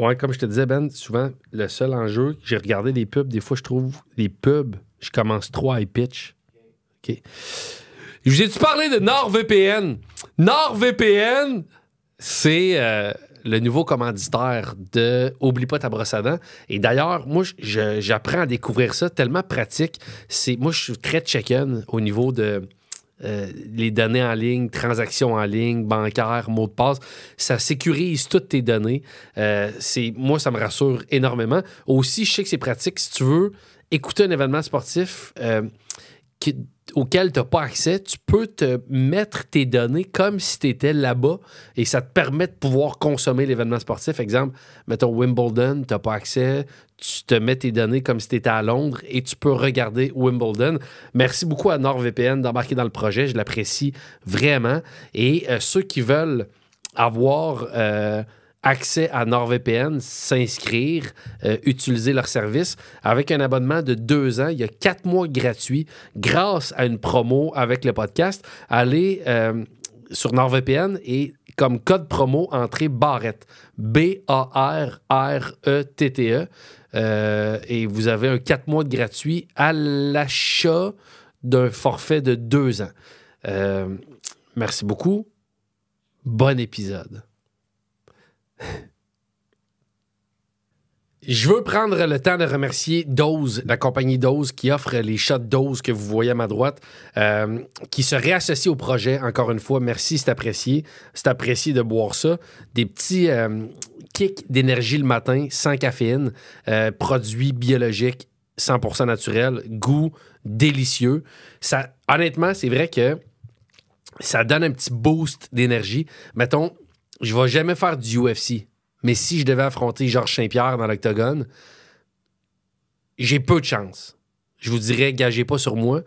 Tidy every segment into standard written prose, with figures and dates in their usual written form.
Ouais, comme je te disais, Ben, souvent, le seul enjeu, j'ai regardé des pubs, des fois, je trouve les pubs, je commence trop à high pitch. OK. Je vous ai-tu parlé de NordVPN? NordVPN, c'est le nouveau commanditaire de Oublie pas ta brosse à dents. Et d'ailleurs, moi, j'apprends à découvrir ça tellement pratique. Moi, je suis très check-in au niveau de les données en ligne, transactions en ligne, bancaires, mots de passe. Ça sécurise toutes tes données. Moi, ça me rassure énormément. Aussi, je sais que c'est pratique si tu veux écouter un événement sportif auquel tu n'as pas accès, tu peux te mettre tes données comme si tu étais là-bas et ça te permet de pouvoir consommer l'événement sportif. Exemple, mettons Wimbledon, tu n'as pas accès, tu te mets tes données comme si tu étais à Londres et tu peux regarder Wimbledon. Merci beaucoup à NordVPN d'embarquer dans le projet, je l'apprécie vraiment. Et ceux qui veulent avoir accès à NordVPN, s'inscrire, utiliser leur service. Avec un abonnement de 2 ans, il y a 4 mois gratuits grâce à une promo avec le podcast. Allez sur NordVPN et comme code promo, entrez Barrette. BARRETTE. Et vous avez un 4 mois de gratuit à l'achat d'un forfait de 2 ans. Merci beaucoup. Bon épisode. Je veux prendre le temps de remercier Dose, la compagnie Dose qui offre les shots Dose que vous voyez à ma droite, qui se réassocie au projet. Encore une fois, merci, c'est apprécié. C'est apprécié de boire ça. Des petits kicks d'énergie le matin, sans caféine, produits biologiques, 100% naturels, goût délicieux. Ça, honnêtement, c'est vrai que ça donne un petit boost d'énergie. Mettons, je vais jamais faire du UFC. Mais si je devais affronter Georges Saint-Pierre dans l'octogone, j'ai peu de chance. Je vous dirais, gagez pas sur moi.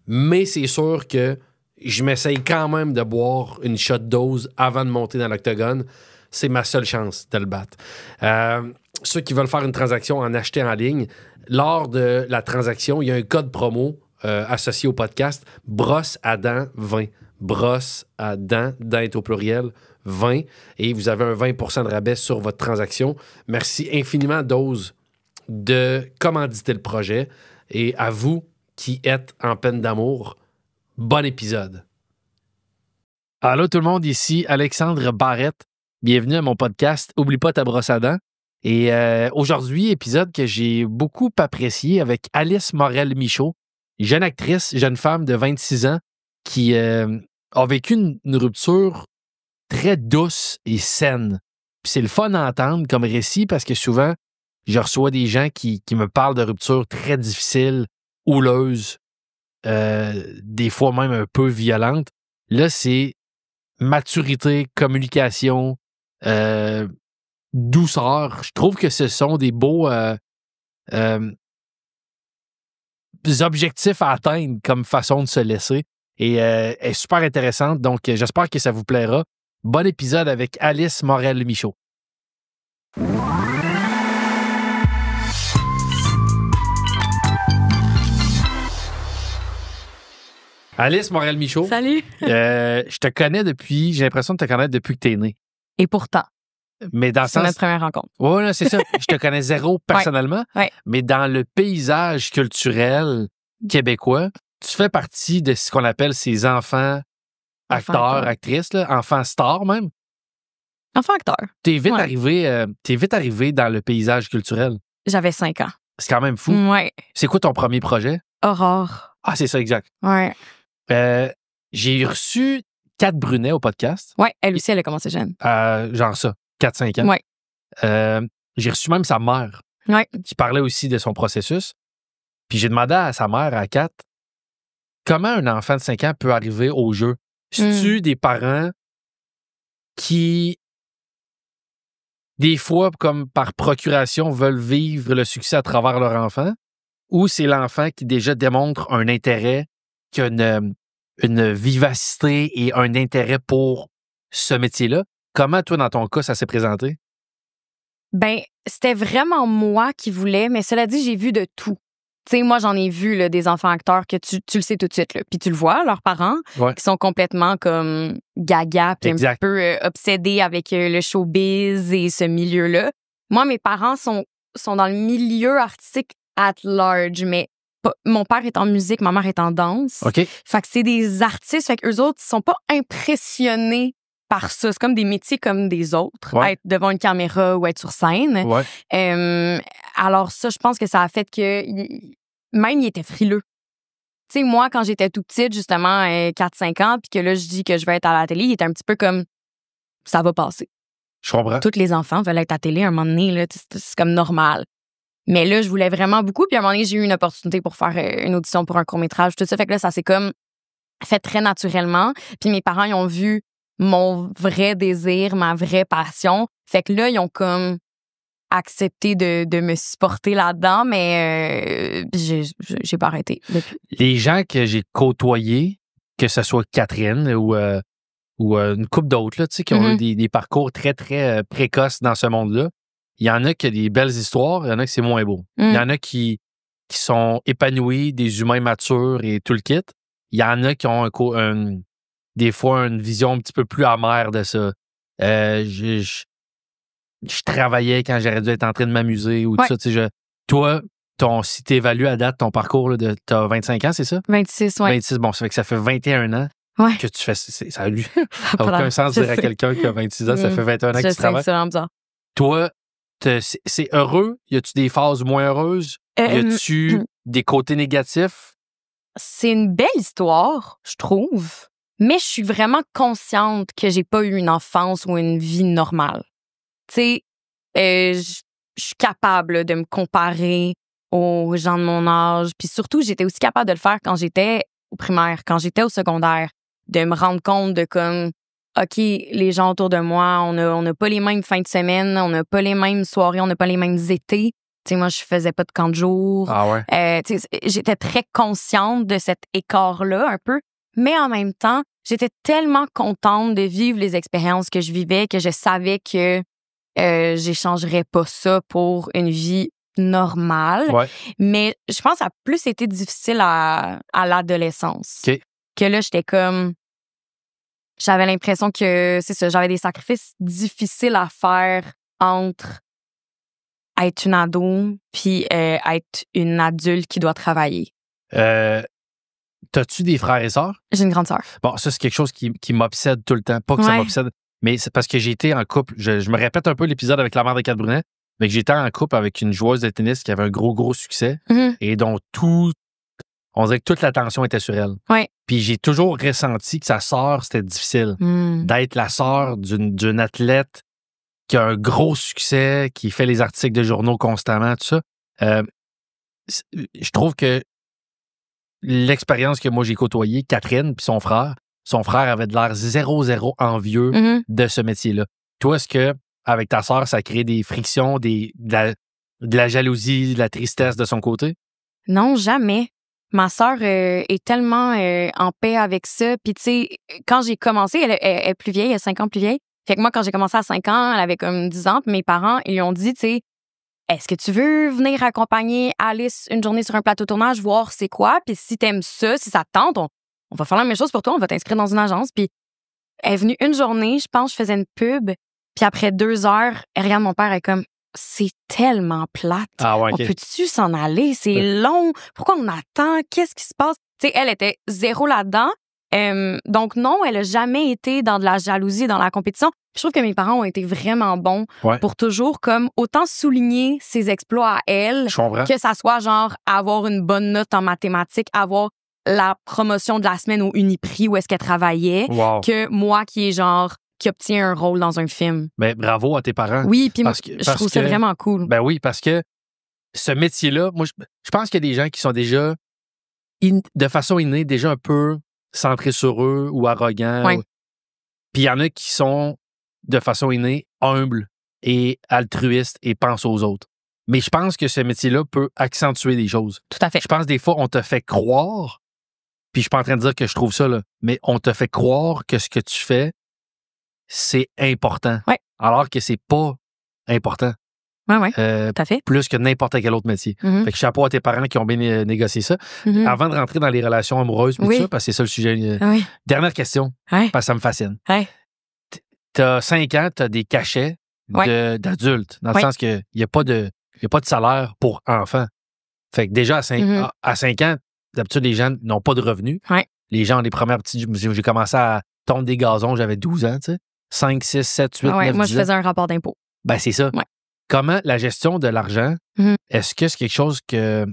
Mais c'est sûr que je m'essaye quand même de boire une shot dose avant de monter dans l'octogone. C'est ma seule chance de le battre. Ceux qui veulent faire une transaction en acheter en ligne, lors de la transaction, il y a un code promo associé au podcast, brosse à dents 20. Brosse à dents, dents est au pluriel, 20, et vous avez un 20% de rabais sur votre transaction. Merci infiniment, Dose, de commanditer le projet. Et à vous qui êtes en peine d'amour, bon épisode. Allô tout le monde, ici Alexandre Barrette. Bienvenue à mon podcast Oublie pas ta brosse à dents. Et aujourd'hui, épisode que j'ai beaucoup apprécié avec Alice Morel-Michaud, jeune actrice, jeune femme de 26 ans qui a vécu une rupture très douce et saine. Puis c'est le fun à entendre comme récit parce que souvent, je reçois des gens qui me parlent de ruptures très difficiles, houleuses, des fois même un peu violentes. Là, c'est maturité, communication, douceur. Je trouve que ce sont des beaux objectifs à atteindre comme façon de se laisser. Et elle est super intéressante, donc j'espère que ça vous plaira. Bon épisode avec Alice Morel-Michaud. Alice Morel-Michaud. Salut. Je te connais depuis, j'ai l'impression de te connaître depuis que t'es née. Et pourtant, mais dans le c'est sens... notre première rencontre. Oui, c'est ça. Je te connais zéro personnellement, Ouais. Mais dans le paysage culturel québécois, tu fais partie de ce qu'on appelle ces enfants acteurs, actrices, là, enfants stars même. Enfant acteur. T'es vite arrivé dans le paysage culturel. J'avais 5 ans. C'est quand même fou. Ouais. C'est quoi ton premier projet? Aurore. Ah, c'est ça, exact. Ouais. J'ai reçu Kat Brunet au podcast. Ouais, elle aussi, elle a commencé jeune. Genre ça, 4-5 ans. Ouais. J'ai reçu même sa mère. Ouais. Qui parlait aussi de son processus. Puis j'ai demandé à sa mère, à Kat, comment un enfant de 5 ans peut arriver au jeu? C'est-tu des parents qui, des fois, comme par procuration, veulent vivre le succès à travers leur enfant? Ou c'est l'enfant qui déjà démontre un intérêt, qui a une vivacité et un intérêt pour ce métier-là? Comment, toi, dans ton cas, ça s'est présenté? Ben, c'était vraiment moi qui voulais, mais cela dit, j'ai vu de tout. Tu sais, moi, j'en ai vu là, des enfants acteurs que tu le sais tout de suite. Là. Puis tu le vois, leurs parents, qui sont complètement comme gaga, puis un peu obsédés avec le showbiz et ce milieu-là. Moi, mes parents sont dans le milieu artistique at large, mais mon père est en musique, ma mère est en danse. OK. Fait que c'est des artistes, fait qu'eux autres, ils sont pas impressionnés par ça. C'est comme des métiers comme des autres, être devant une caméra ou être sur scène. Ouais. Alors ça, je pense que ça a fait que même il était frileux. Tu sais, moi, quand j'étais tout petite, justement, 4-5 ans, puis que là, je dis que je vais être à la télé, il était un petit peu comme, ça va passer. Je comprends. Tous les enfants veulent être à la télé à un moment donné, là, c'est comme normal. Mais là, je voulais vraiment beaucoup, puis à un moment donné, j'ai eu une opportunité pour faire une audition pour un court-métrage, tout ça. Fait que là, ça s'est comme fait très naturellement. Puis mes parents, ils ont vu mon vrai désir, ma vraie passion. Fait que là, ils ont comme accepté de me supporter là-dedans, mais j'ai pas arrêté depuis. Les gens que j'ai côtoyés, que ce soit Catherine ou une couple d'autres, là, tu sais, qui ont eu des parcours très, très précoces dans ce monde-là, il y en a qui ont des belles histoires, il y en a qui c'est moins beau. Il y en a qui sont épanouis, des humains matures et tout le kit. Il y en a qui ont des fois une vision un petit peu plus amère de ça. Je travaillais quand j'aurais dû être en train de m'amuser ou tout ça. Tu sais, toi, si tu évalues à date ton parcours, là, t'as 25 ans, c'est ça? 26, oui. 26, bon, ça fait que ça fait 21 ans que tu fais. Ça n'a aucun sens de dire à quelqu'un qui a 26 ans, ça fait 21 ans que tu travailles. C'est vraiment bizarre. Toi, c'est heureux? Y a-tu des phases moins heureuses? Y a-tu des côtés négatifs? C'est une belle histoire, je trouve. Mais je suis vraiment consciente que j'ai pas eu une enfance ou une vie normale. Tu sais, je suis capable là, de me comparer aux gens de mon âge. Puis surtout, j'étais aussi capable de le faire quand j'étais au primaire, quand j'étais au secondaire, de me rendre compte de comme, OK, les gens autour de moi, on n'a pas les mêmes fins de semaine, on n'a pas les mêmes soirées, on n'a pas les mêmes étés. Tu sais, moi, je faisais pas de camp de jour. Ah ouais? Tu sais, j'étais très consciente de cet écart-là un peu, mais en même temps, j'étais tellement contente de vivre les expériences que je vivais que je savais que j'échangerais pas ça pour une vie normale. Ouais. Mais je pense que ça a plus été difficile à l'adolescence. OK. Que là, j'étais comme... J'avais l'impression que, c'est ça, j'avais des sacrifices difficiles à faire entre être une ado puis être une adulte qui doit travailler. T'as-tu des frères et sœurs? J'ai une grande sœur. Bon, ça, c'est quelque chose qui m'obsède tout le temps. Pas que ça m'obsède, mais c'est parce que j'ai été en couple. Je me répète un peu l'épisode avec la mère de Kat Brunet, mais que j'étais en couple avec une joueuse de tennis qui avait un gros, gros succès et dont on dirait que toute l'attention était sur elle. Ouais. Puis j'ai toujours ressenti que sa sœur, c'était difficile. D'être la sœur d'une athlète qui a un gros succès, qui fait les articles de journaux constamment, tout ça. Je trouve que l'expérience que moi j'ai côtoyée, Catherine puis son frère avait de l'air 0 envieux de ce métier-là. Toi, est-ce que avec ta sœur, ça crée des frictions, de la jalousie, de la tristesse de son côté? Non, jamais. Ma sœur est tellement en paix avec ça. Puis tu sais, quand j'ai commencé, elle est plus vieille, elle est 5 ans plus vieille. Fait que moi, quand j'ai commencé à 5 ans, elle avait comme 10 ans. Puis mes parents, ils lui ont dit, tu sais, est-ce que tu veux venir accompagner Alice une journée sur un plateau tournage, voir c'est quoi? Puis si t'aimes ça, si ça te tente, on va faire la même chose pour toi, on va t'inscrire dans une agence. Puis elle est venue une journée, je pense, je faisais une pub. Puis après 2 heures, elle regarde mon père, elle est comme, c'est tellement plate. Ah ouais, okay. On peut-tu s'en aller? C'est long. Pourquoi on attend? Qu'est-ce qui se passe? Tu sais, elle était 0 là-dedans. Donc non, elle a jamais été dans de la jalousie, dans la compétition. Je trouve que mes parents ont été vraiment bons pour toujours comme autant souligner ses exploits à elle, que ça soit genre avoir une bonne note en mathématiques, avoir la promotion de la semaine au Uniprix où est-ce qu'elle travaillait, que moi qui est genre qui obtient un rôle dans un film. Ben bravo à tes parents. Oui, puis je trouve ça vraiment cool. Ben oui, parce que ce métier-là, moi je pense qu'il y a des gens qui sont déjà de façon innée déjà un peu centrés sur eux ou arrogants. Ouais. Puis il y en a qui sont de façon innée humbles et altruistes et pensent aux autres. Mais je pense que ce métier-là peut accentuer des choses. Tout à fait. Je pense des fois, on te fait croire, puis je suis pas en train de dire que je trouve ça, là, mais on te fait croire que ce que tu fais, c'est important. Ouais. Alors que c'est pas important. Oui, tout à fait. Plus que n'importe quel autre métier. Fait que chapeau à tes parents qui ont bien négocié ça. Avant de rentrer dans les relations amoureuses, tout ça, parce que c'est ça le sujet. Dernière question, parce que ça me fascine. Ouais. T'as 5 ans, t'as des cachets, d'adulte, dans le sens qu'il n'y a pas de salaire pour enfants. Fait que déjà, à 5 ans, d'habitude, les gens n'ont pas de revenus. Ouais. Les gens, les premières petites... J'ai commencé à tondre des gazons, j'avais 12 ans, tu sais. 5, 6, 7, 8, 9, 10 moi, je faisais un rapport d'impôt. Ben, c'est ça. Ouais. Comment la gestion de l'argent, est-ce que c'est quelque chose que...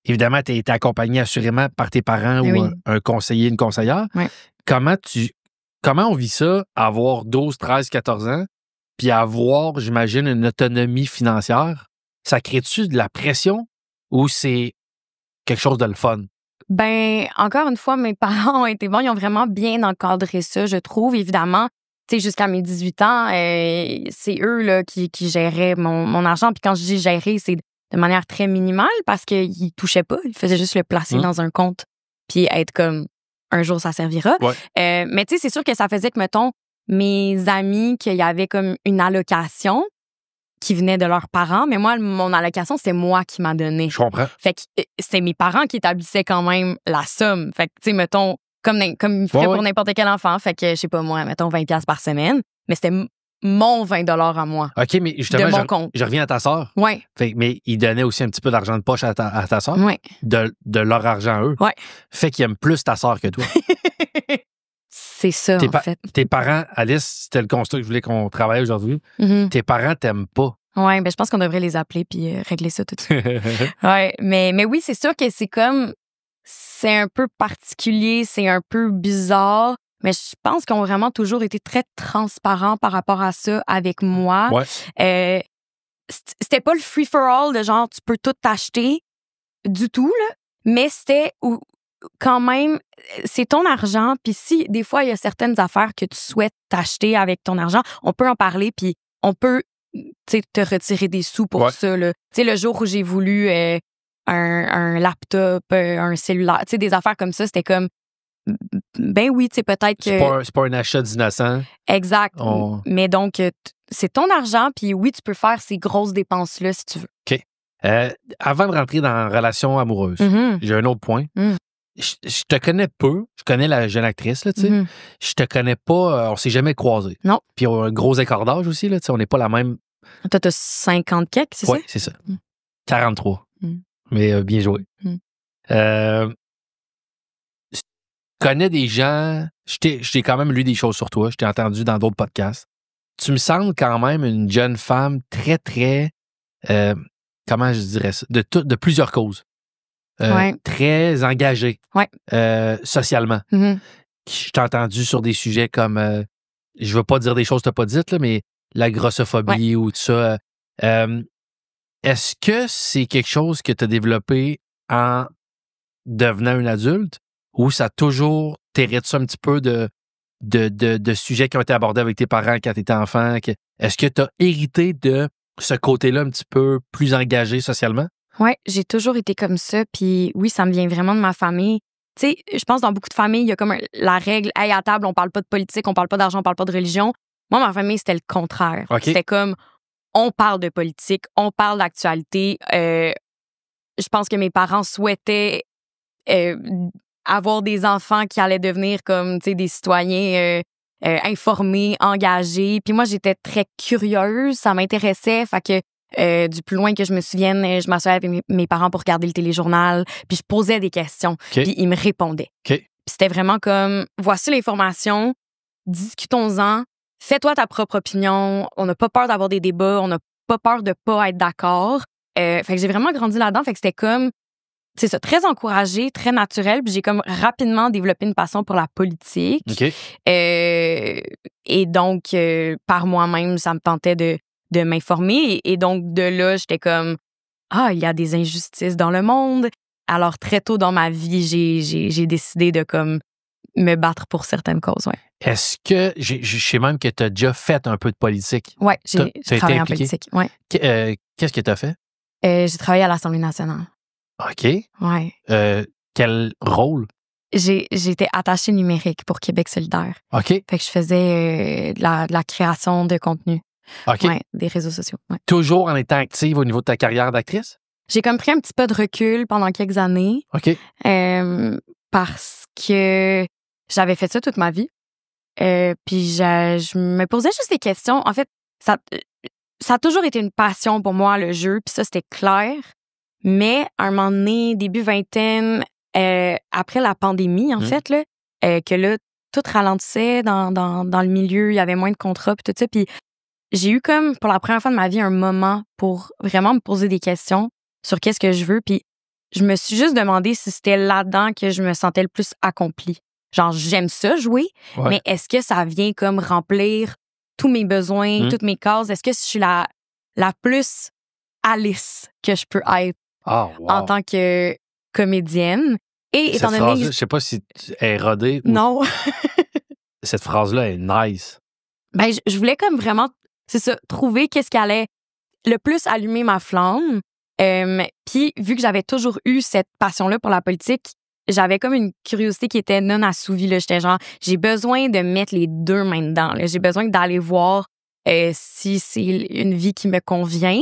Évidemment, tu es accompagné assurément par tes parents ou un conseiller, une conseillère. Ouais. Comment on vit ça, avoir 12, 13, 14 ans, puis avoir, j'imagine, une autonomie financière? Ça crée-tu de la pression ou c'est quelque chose de le fun? Ben, encore une fois, mes parents ont été bons. Ils ont vraiment bien encadré ça, je trouve. Évidemment, tu sais, jusqu'à mes 18 ans, c'est eux là, qui géraient mon argent. Puis quand je dis gérer, c'est de manière très minimale parce qu'ils touchaient pas. Ils faisaient juste le placer dans un compte puis être comme, un jour, ça servira. Ouais. Mais tu sais, c'est sûr que ça faisait que, mettons, mes amis, qu'il y avait comme une allocation qui venait de leurs parents, mais moi, mon allocation, c'est moi qui m'a donné. Je comprends. Fait que c'est mes parents qui établissaient quand même la somme. Fait que, tu sais, mettons, comme ils feraient pour n'importe quel enfant. Fait que, je sais pas moi, mettons 20$ par semaine, mais c'était mon 20$ à moi. OK, mais justement, de mon compte. Je reviens à ta sœur. Ouais. Mais ils donnaient aussi un petit peu d'argent de poche à ta sœur. Ouais. De leur argent, eux. Ouais. Fait qu'ils aiment plus ta sœur que toi. C'est ça, en fait. Tes parents, Alice, c'était le constat que je voulais qu'on travaille aujourd'hui. Tes parents t'aiment pas. Ouais, ben je pense qu'on devrait les appeler puis régler ça tout de suite. Ouais, mais oui, c'est sûr que c'est un peu particulier, c'est un peu bizarre, mais je pense qu'ils ont vraiment toujours été très transparents par rapport à ça avec moi. Ouais. C'était pas le free for all de genre tu peux tout t'acheter du tout là, mais c'était quand même c'est ton argent, puis si des fois il y a certaines affaires que tu souhaites t'acheter avec ton argent, on peut en parler puis on peut te retirer des sous pour ça. Tu sais, le jour où j'ai voulu un laptop, un cellulaire, des affaires comme ça, c'était comme, ben oui, tu sais, peut-être que... C'est pas un achat d'innocent. Exact. Mais donc, c'est ton argent, puis oui, tu peux faire ces grosses dépenses-là si tu veux. OK. Avant de rentrer dans la relation amoureuse, j'ai un autre point. Je te connais peu. Je connais la jeune actrice, là, tu sais. Je te connais pas. On s'est jamais croisés. Non. Puis on a un gros écart d'âge aussi, là, tu sais. On n'est pas la même. Toi, t'as 50 quelques, c'est ça? Oui, c'est ça. 43. Mais bien joué. Je connais des gens. Je t'ai quand même lu des choses sur toi. Je t'ai entendu dans d'autres podcasts. Tu me sembles quand même une jeune femme très, très. Comment je dirais ça? De plusieurs causes. Très engagée socialement. Je t'ai entendu sur des sujets comme, je veux pas dire des choses que tu n'as pas dites, là, mais la grossophobie ou tout ça. Est-ce que c'est quelque chose que tu as développé en devenant un adulte ou ça a toujours t'hérite ça un petit peu de sujets qui ont été abordés avec tes parents quand tu étais enfant? Est-ce que tu as hérité de ce côté-là un petit peu plus engagé socialement? Oui, j'ai toujours été comme ça. Puis oui, ça me vient vraiment de ma famille. Tu sais, je pense dans beaucoup de familles, il y a comme la règle, hey, à table, on parle pas de politique, on parle pas d'argent, on parle pas de religion. Moi, ma famille, c'était le contraire. Okay. C'était comme, on parle de politique, on parle d'actualité. Je pense que mes parents souhaitaient avoir des enfants qui allaient devenir comme, tu sais, des citoyens informés, engagés. Puis moi, j'étais très curieuse, ça m'intéressait. Fait que du plus loin que je me souvienne, je m'assoyais avec mes parents pour regarder le téléjournal, puis je posais des questions, puis ils me répondaient. Puis c'était vraiment comme, voici l'information, discutons-en, fais-toi ta propre opinion, on n'a pas peur d'avoir des débats, on n'a pas peur de pas être d'accord. Fait que j'ai vraiment grandi là-dedans, fait que c'était comme, c'est ça, très encouragé, très naturel, puis j'ai comme rapidement développé une passion pour la politique. Et donc, par moi-même, ça me tentait de m'informer. Et donc, de là, j'étais comme, il y a des injustices dans le monde. Alors, très tôt dans ma vie, j'ai décidé de comme me battre pour certaines causes, ouais. Est-ce que, je sais même que tu as déjà fait un peu de politique. Oui, j'ai travaillé en politique, ouais. Qu'est-ce que tu as fait? J'ai travaillé à l'Assemblée nationale. OK. Ouais. Quel rôle? J'étais attachée numérique pour Québec solidaire. OK. Fait que je faisais de la création de contenu. OK. Ouais, des réseaux sociaux. Ouais. Toujours en étant active au niveau de ta carrière d'actrice? J'ai comme pris un petit peu de recul pendant quelques années. OK. Parce que j'avais fait ça toute ma vie. Puis je me posais juste des questions. En fait, ça a toujours été une passion pour moi, le jeu, puis ça, c'était clair. Mais à un moment donné, début vingtaine, après la pandémie, en fait, là, que là, tout ralentissait dans le milieu, il y avait moins de contrats, puis tout ça. Puis j'ai eu comme, pour la première fois de ma vie, un moment pour vraiment me poser des questions sur qu'est-ce que je veux. Puis je me suis juste demandé si c'était là-dedans que je me sentais le plus accomplie. Genre, j'aime ça jouer, mais est-ce que ça vient comme remplir tous mes besoins, toutes mes cases? Est-ce que je suis la plus Alice que je peux être en tant que comédienne? Et cette étant donné phrase-là, je sais pas si elle est rodée. Non. Cette phrase-là est nice. Ben, je voulais comme vraiment, c'est ça, trouver qu'est-ce qui allait le plus allumer ma flamme. Puis, vu que j'avais toujours eu cette passion-là pour la politique, j'avais comme une curiosité qui était non assouvie. Là. J'étais genre, j'ai besoin de mettre les deux mains dedans. Là. J'ai besoin d'aller voir si c'est une vie qui me convient,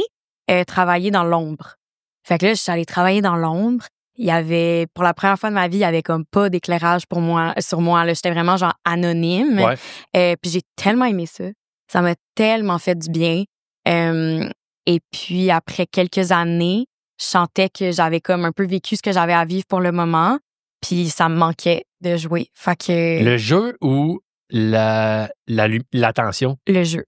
travailler dans l'ombre. Fait que là, je suis allée travailler dans l'ombre. Il y avait, pour la première fois de ma vie, il y avait comme pas d'éclairage pour moi, sur moi. Là. J'étais vraiment genre anonyme. Puis j'ai tellement aimé ça. Ça m'a tellement fait du bien. Et puis, après quelques années, je sentais que j'avais comme un peu vécu ce que j'avais à vivre pour le moment. Puis ça me manquait de jouer. Fait que... Le jeu ou l'attention? Le jeu.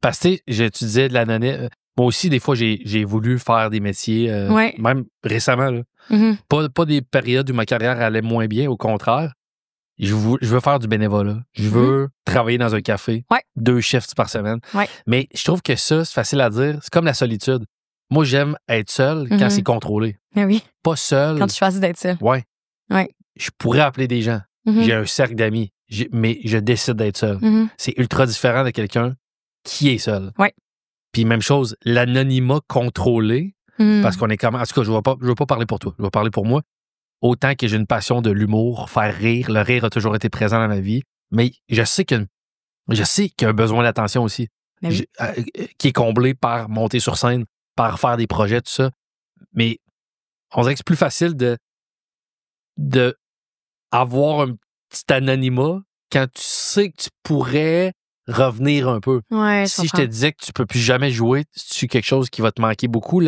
Parce que tu disais de l'anonyme. Moi aussi, des fois, j'ai voulu faire des métiers, même récemment. Là. Pas des périodes où ma carrière allait moins bien, au contraire. Je veux faire du bénévolat. Je veux travailler dans un café, 2 shifts par semaine. Mais je trouve que ça, c'est facile à dire. C'est comme la solitude. Moi, j'aime être seul quand c'est contrôlé. Mais oui. Pas seul. Quand tu choisis d'être seul. Ouais. Je pourrais appeler des gens. J'ai un cercle d'amis, mais je décide d'être seul. C'est ultra différent de quelqu'un qui est seul. Puis même chose, l'anonymat contrôlé, parce qu'on est comme... En tout cas, je ne vais pas parler pour toi. Je vais parler pour moi. Autant que j'ai une passion de l'humour, faire rire. Le rire a toujours été présent dans ma vie. Mais je sais qu'il y a un besoin d'attention aussi. Qui est comblé par monter sur scène, par faire des projets, tout ça. Mais on dirait que c'est plus facile de avoir un petit anonymat quand tu sais que tu pourrais revenir un peu. Si je te disais que tu peux plus jamais jouer, c'est quelque chose qui va te manquer beaucoup,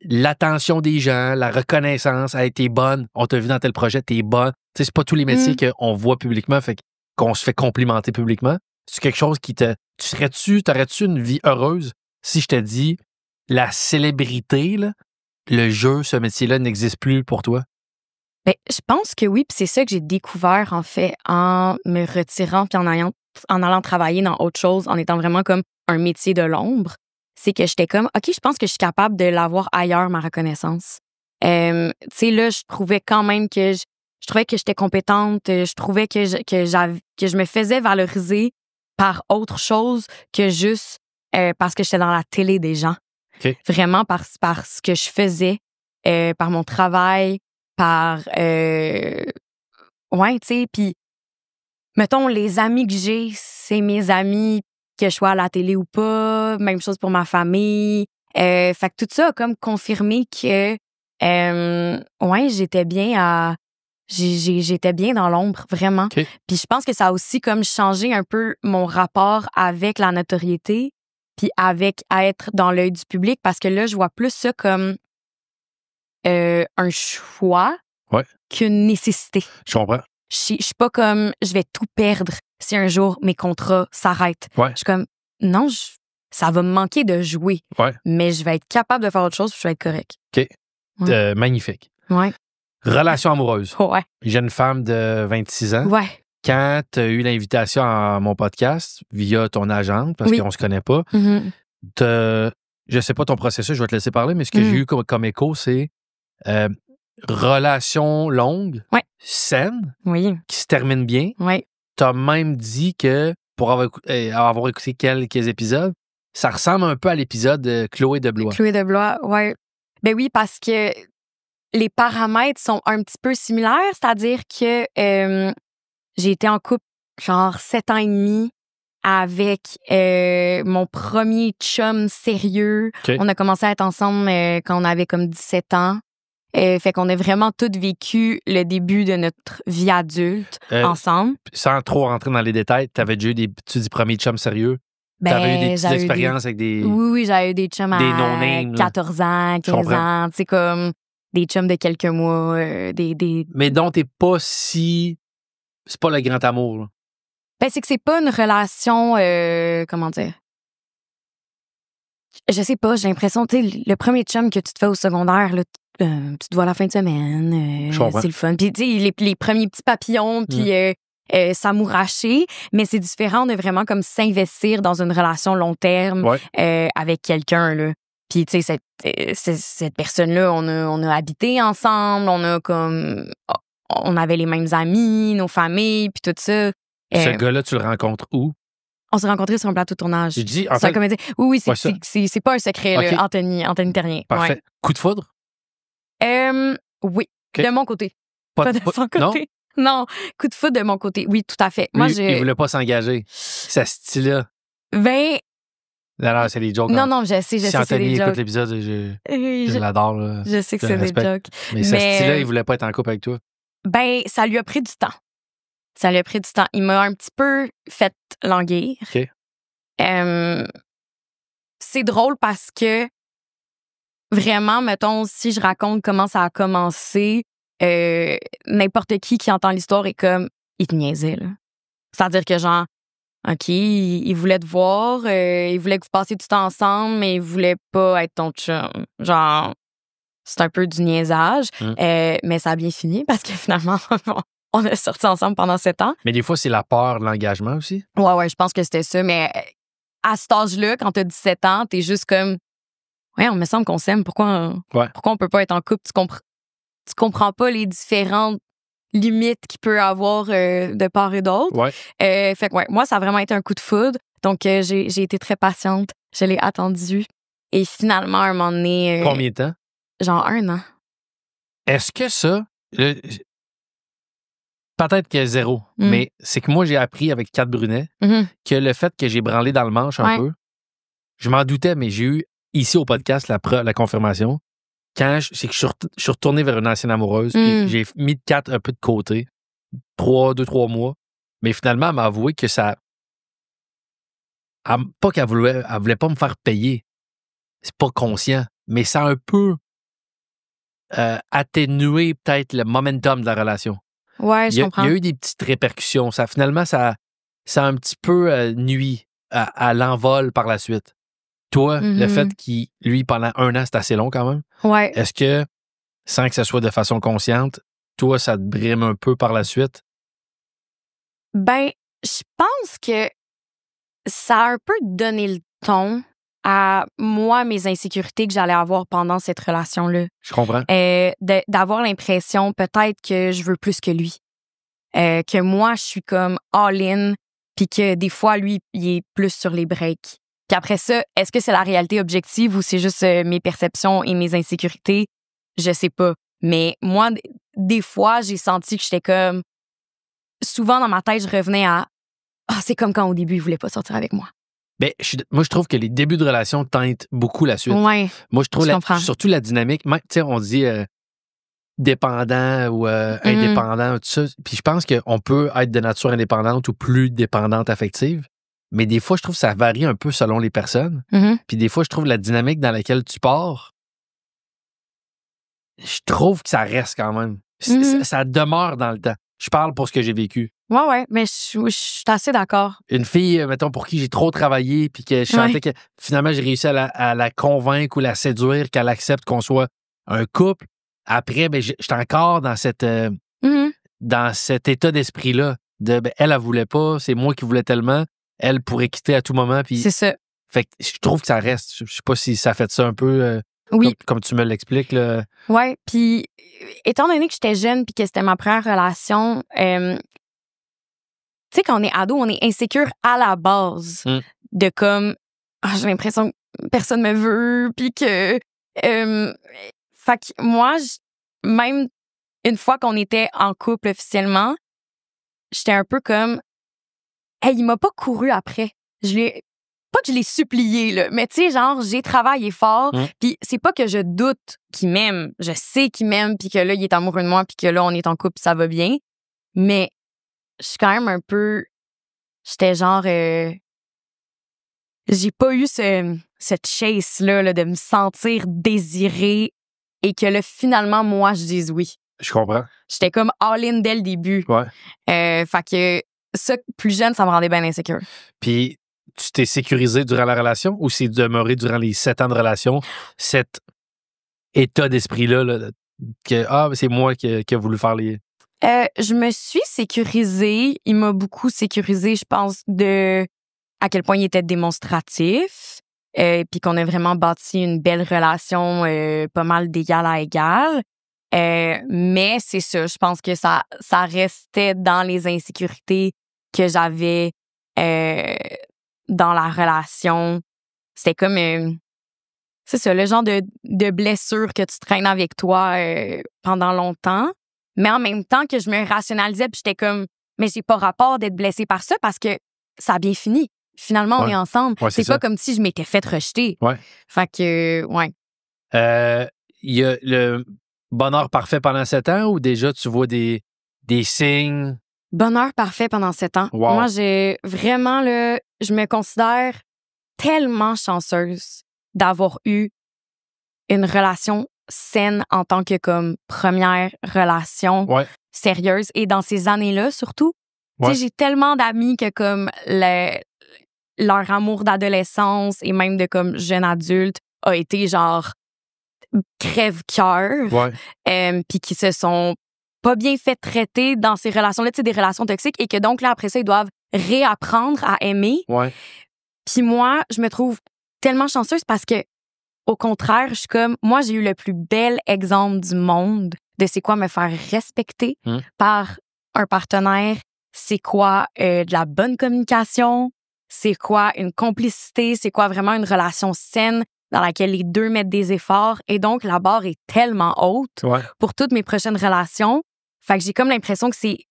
l'attention des gens, la reconnaissance, hey, t'es bonne, on t'a vu dans tel projet, t'es bonne. Tu sais, c'est pas tous les métiers qu'on voit publiquement, fait qu'on se fait complimenter publiquement. C'est quelque chose qui t'aurais-tu une vie heureuse si je te dis la célébrité, là, le jeu, ce métier-là n'existe plus pour toi? Ben, je pense que oui, puis c'est ça que j'ai découvert, en fait, en me retirant puis en allant travailler dans autre chose, en étant vraiment comme un métier de l'ombre. C'est que j'étais comme, OK, je pense que je suis capable de l'avoir ailleurs, ma reconnaissance. Tu sais, là, je trouvais quand même que je trouvais que j'étais compétente, je trouvais que je me faisais valoriser par autre chose que juste parce que j'étais dans la télé des gens. Vraiment par ce que je faisais, par mon travail, par... tu sais, puis mettons, les amis que j'ai, c'est mes amis, que je sois à la télé ou pas, même chose pour ma famille. Fait que tout ça a comme confirmé que j'étais bien j'étais bien dans l'ombre, vraiment. Puis je pense que ça a aussi comme changé un peu mon rapport avec la notoriété puis avec être dans l'œil du public, parce que là, je vois plus ça comme un choix qu'une nécessité. Je comprends. Je suis pas comme je vais tout perdre si un jour mes contrats s'arrêtent. Je suis comme non, ça va me manquer de jouer, mais je vais être capable de faire autre chose puis je vais être correct. Magnifique. Relation amoureuse. Jeune femme de 26 ans. Quand tu as eu l'invitation à mon podcast via ton agente, parce qu'on se connaît pas, je sais pas ton processus, je vais te laisser parler, mais ce que j'ai eu comme écho, c'est relation longue, saine, qui se termine bien. Tu as même dit que, pour avoir écouté quelques épisodes, ça ressemble un peu à l'épisode de Chloé de Blois. Chloé de Blois, Ben oui, parce que les paramètres sont un petit peu similaires, c'est-à-dire que j'ai été en couple genre 7 ans et demi avec mon premier chum sérieux. On a commencé à être ensemble quand on avait comme 17 ans. Fait qu'on a vraiment toutes vécu le début de notre vie adulte ensemble. Sans trop rentrer dans les détails, tu avais déjà eu tu dis premier chum sérieux. T'avais eu des petites j'avais eu expériences avec des... Oui, j'avais eu des chums Des à no-names, là. 14 ans, Je 15 comprends. ans, tu sais, comme des chums de quelques mois, des... Mais donc, t'es pas si... C'est pas le grand amour, là. Ben, c'est que c'est pas une relation, comment dire? Je sais pas, j'ai l'impression, tu sais, le premier chum que tu te fais au secondaire, là, tu te vois la fin de semaine, Je comprends. c'est le fun. Puis, tu sais, les premiers petits papillons, puis s'amouracher, mais c'est différent de vraiment comme s'investir dans une relation long terme Ouais. avec quelqu'un, là. Puis, tu sais, cette personne-là, on a habité ensemble, on avait les mêmes amis, nos familles, puis tout ça. Ce gars-là, tu le rencontres où? On s'est rencontrés sur un plateau de tournage. J'ai dit, en C'est un fait... comédien. Oui, Ouais, ça. c'est pas un secret, OK. là, Anthony Terrien. Parfait. Ouais. Coup de foudre? Oui, OK. de mon côté. Pas de son côté. Non, coup de foudre de mon côté. Oui, tout à fait. Lui, Moi, il voulait pas s'engager. Ça style-là. Ben, Non, c'est des jokes. non, je sais, Si c'est Anthony des écoute jokes. l'épisode, Oui, je l'adore. Là. je sais que Je le c'est des respecte. jokes. Mais ça style-là, il voulait pas être en couple avec toi. Ben, ça lui a pris du temps. Ça lui a pris du temps. Il m'a un petit peu fait languir. OK. C'est drôle parce que vraiment, mettons, si je raconte comment ça a commencé, n'importe qui entend l'histoire est comme, il te niaisait, là. C'est-à-dire que genre, OK, il voulait te voir, il voulait que vous passiez du temps ensemble, mais il voulait pas être ton chum. Genre, c'est un peu du niaisage, mais ça a bien fini parce que finalement, on a sorti ensemble pendant 7 ans. Mais des fois, c'est la peur de l'engagement aussi. Ouais, je pense que c'était ça, mais à cet âge-là, quand t'as 17 ans, t'es juste comme, ouais, on me semble qu'on s'aime, pourquoi on peut pas être en couple? Tu comprends pas les différentes limites qu'il peut avoir de part et d'autre. Ouais. Fait que, ouais, moi, ça a vraiment été un coup de foudre. Donc, j'ai été très patiente. Je l'ai attendu. Et finalement, à un moment donné... Combien de temps? Genre 1 an. Est-ce que ça... peut-être que 0, mais c'est que moi, j'ai appris avec Kat Brunet que le fait que j'ai branlé dans le manche un peu, je m'en doutais, mais j'ai eu ici au podcast la confirmation. C'est que je suis retourné vers une ancienne amoureuse, puis j'ai mis Kat un peu de côté, 2-3 mois, mais finalement, elle m'a avoué que ça... Pas qu'elle voulait pas me faire payer, c'est pas conscient, mais ça a un peu atténué peut-être le momentum de la relation. Ouais, je comprends. Il y a eu des petites répercussions. Finalement, ça a un petit peu nuit à l'envol par la suite. Toi, le fait qu'il, lui, pendant 1 an, c'est assez long quand même. Ouais. Est-ce que, sans que ce soit de façon consciente, toi, ça te brime un peu par la suite? Ben, je pense que ça a un peu donné le ton à moi, mes insécurités que j'allais avoir pendant cette relation-là. Je comprends. D'avoir l'impression peut-être que je veux plus que lui. Que moi, je suis comme all-in, puis que des fois, lui, il est plus sur les breaks. Puis après ça, est-ce que c'est la réalité objective ou c'est juste mes perceptions et mes insécurités? Je sais pas. Mais moi, des fois, j'ai senti que j'étais comme... Souvent, dans ma tête, je revenais à « Ah, c'est comme quand au début, il voulait pas sortir avec moi. » Ben, moi, je trouve que les débuts de relation teintent beaucoup la suite. Ouais, moi, je trouve comprends. surtout la dynamique. Tu sais, on dit dépendant ou indépendant, tout ça. Puis je pense qu'on peut être de nature indépendante ou plus dépendante affective. Mais des fois, je trouve que ça varie un peu selon les personnes. Puis des fois, je trouve la dynamique dans laquelle tu pars, je trouve que ça reste quand même. Ça demeure dans le temps. Je parle pour ce que j'ai vécu. Ouais, mais je suis assez d'accord. Une fille, mettons, pour qui j'ai trop travaillé, puis que je sentais que finalement, j'ai réussi à la convaincre ou la séduire qu'elle accepte qu'on soit un couple. Après, ben, j'étais encore dans dans cet état d'esprit-là. Elle voulait pas, c'est moi qui voulais tellement. Elle pourrait quitter à tout moment. Puis, c'est ça. Fait que je trouve que ça reste. Je sais pas si ça fait ça un peu comme tu me l'expliques. Là. Ouais, puis étant donné que j'étais jeune puis que c'était ma première relation, tu sais, quand on est ado, on est insécure à la base de comme, j'ai l'impression que personne me veut, puis que... fait que moi, même une fois qu'on était en couple officiellement, j'étais un peu comme, hey, il m'a pas couru après. Pas que je l'ai supplié, là, mais tu sais, genre, j'ai travaillé fort, puis c'est pas que je doute qu'il m'aime. Je sais qu'il m'aime, puis que là, il est amoureux de moi, puis que là, on est en couple, ça va bien. Mais je suis quand même un peu... J'étais genre... j'ai pas eu cette chase-là là, de me sentir désirée et que là, finalement, moi, je dise oui. Je comprends. J'étais comme all-in dès le début. Ouais. Fait que ça, plus jeune, ça me rendait bien insécure. Puis, tu t'es sécurisé durant la relation ou c'est demeuré durant les 7 ans de relation, cet état d'esprit-là, là, que c'est moi qui a voulu faire les... Je me suis sécurisée. Il m'a beaucoup sécurisée, je pense, de à quel point il était démonstratif. Puis qu'on a vraiment bâti une belle relation pas mal d'égal à égal. Mais c'est ça, je pense que ça restait dans les insécurités que j'avais dans la relation. C'était comme... c'est ça, le genre de blessure que tu traînes avec toi pendant longtemps. Mais en même temps que je me rationalisais, puis j'étais comme, mais j'ai pas rapport d'être blessée par ça parce que ça a bien fini. Finalement, on est ensemble. Ouais, c'est pas comme si je m'étais fait rejeter. Ouais. Fait que, ouais. Il y a le bonheur parfait pendant 7 ans ou déjà tu vois des signes? Bonheur parfait pendant 7 ans. Wow. Moi, j'ai vraiment, je me considère tellement chanceuse d'avoir eu une relation saine en tant que comme première relation sérieuse et dans ces années-là surtout. Tu sais, j'ai tellement d'amis que comme leur amour d'adolescence et même de comme jeune adulte a été genre crève-cœur. Puis qui se sont pas bien fait traiter dans ces relations-là, tu sais, des relations toxiques et que donc là après ça ils doivent réapprendre à aimer. Puis moi, je me trouve tellement chanceuse parce que au contraire, je suis comme, moi, j'ai eu le plus bel exemple du monde de c'est quoi me faire respecter par un partenaire, c'est quoi de la bonne communication, c'est quoi une complicité, c'est quoi vraiment une relation saine dans laquelle les deux mettent des efforts. Et donc, la barre est tellement haute pour toutes mes prochaines relations. Fait que j'ai comme l'impression que c'est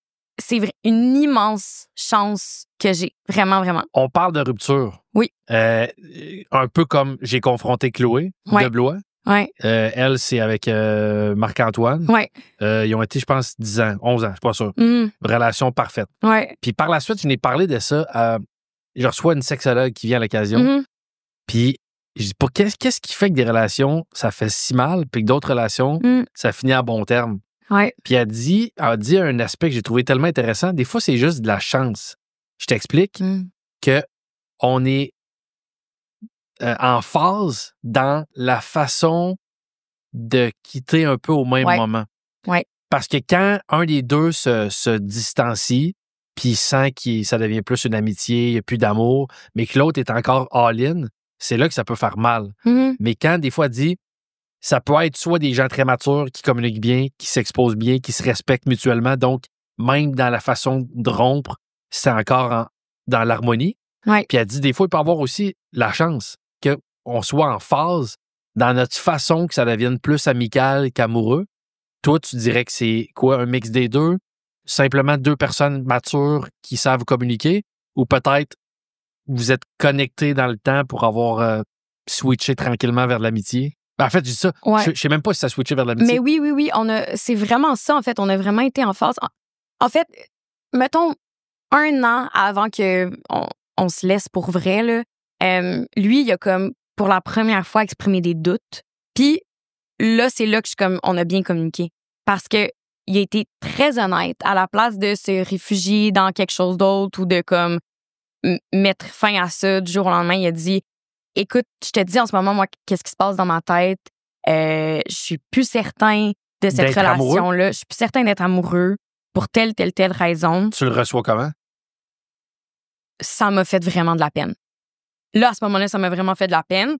une immense chance que j'ai. Vraiment, vraiment. On parle de rupture. Oui. Un peu comme j'ai confronté Chloé de Blois. Elle, c'est avec Marc-Antoine. Ils ont été, je pense, 10 ans, 11 ans, je suis pas sûr. Relation parfaite. Puis par la suite, je n'ai parlé de ça. Je reçois une sexologue qui vient à l'occasion. Puis je dis, qu'est-ce qui fait que des relations, ça fait si mal, puis que d'autres relations, ça finit à bon terme? Puis elle dit un aspect que j'ai trouvé tellement intéressant. Des fois, c'est juste de la chance. Je t'explique que on est en phase dans la façon de quitter un peu au même moment. Parce que quand un des deux se distancie, puis sent que ça devient plus une amitié, il n'y a plus d'amour, mais que l'autre est encore all-in, c'est là que ça peut faire mal. Mais quand des fois elle dit, ça peut être soit des gens très matures qui communiquent bien, qui s'exposent bien, qui se respectent mutuellement, donc même dans la façon de rompre, c'est encore dans l'harmonie. Puis elle dit, des fois, il peut y avoir aussi la chance qu'on soit en phase dans notre façon que ça devienne plus amical qu'amoureux. Toi, tu dirais que c'est quoi, un mix des deux? Simplement 2 personnes matures qui savent communiquer? Ou peut-être vous êtes connectés dans le temps pour avoir switché tranquillement vers l'amitié? En fait, je dis ça. Je sais même pas si ça a switché vers l'amitié. Mais oui. C'est vraiment ça, en fait. On a vraiment été en phase. En fait, mettons, 1 an avant qu'on se laisse pour vrai, là, lui, il a comme, pour la première fois, exprimé des doutes. Puis là, c'est là que je suis comme, on a bien communiqué. Parce que il a été très honnête à la place de se réfugier dans quelque chose d'autre ou de comme mettre fin à ça du jour au lendemain. Il a dit, écoute, je te dis en ce moment, moi, qu'est-ce qui se passe dans ma tête? Je suis plus certain de cette relation-là. Je suis plus certain d'être amoureux pour telle raison. Tu le reçois comment? Ça m'a fait vraiment de la peine. Là, à ce moment-là, ça m'a vraiment fait de la peine.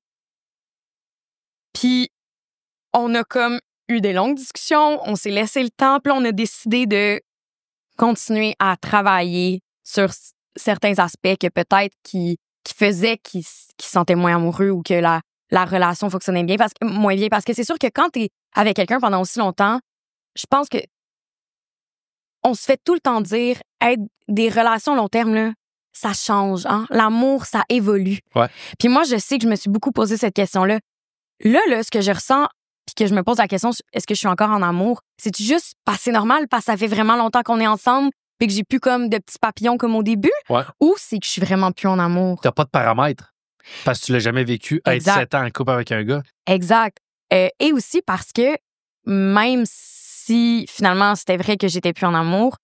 Puis, on a comme eu des longues discussions, on s'est laissé le temps, puis là, on a décidé de continuer à travailler sur certains aspects que peut-être qui faisaient qu'ils se sentaient moins amoureux ou que la relation fonctionnait moins bien. Parce que c'est sûr que quand t'es avec quelqu'un pendant aussi longtemps, je pense que on se fait tout le temps dire, hey, des relations long terme, là, ça change, hein? L'amour, ça évolue. Puis moi, je sais que je me suis beaucoup posé cette question-là. Là, ce que je ressens, puis que je me pose la question, est-ce que je suis encore en amour? C'est juste passé normal parce que ça fait vraiment longtemps qu'on est ensemble puis que j'ai plus comme de petits papillons comme au début? Ou c'est que je suis vraiment plus en amour? T'as pas de paramètres? Parce que tu l'as jamais vécu à être Exact. 7 ans en couple avec un gars. Exact. Et aussi parce que même si finalement c'était vrai que j'étais plus en amour,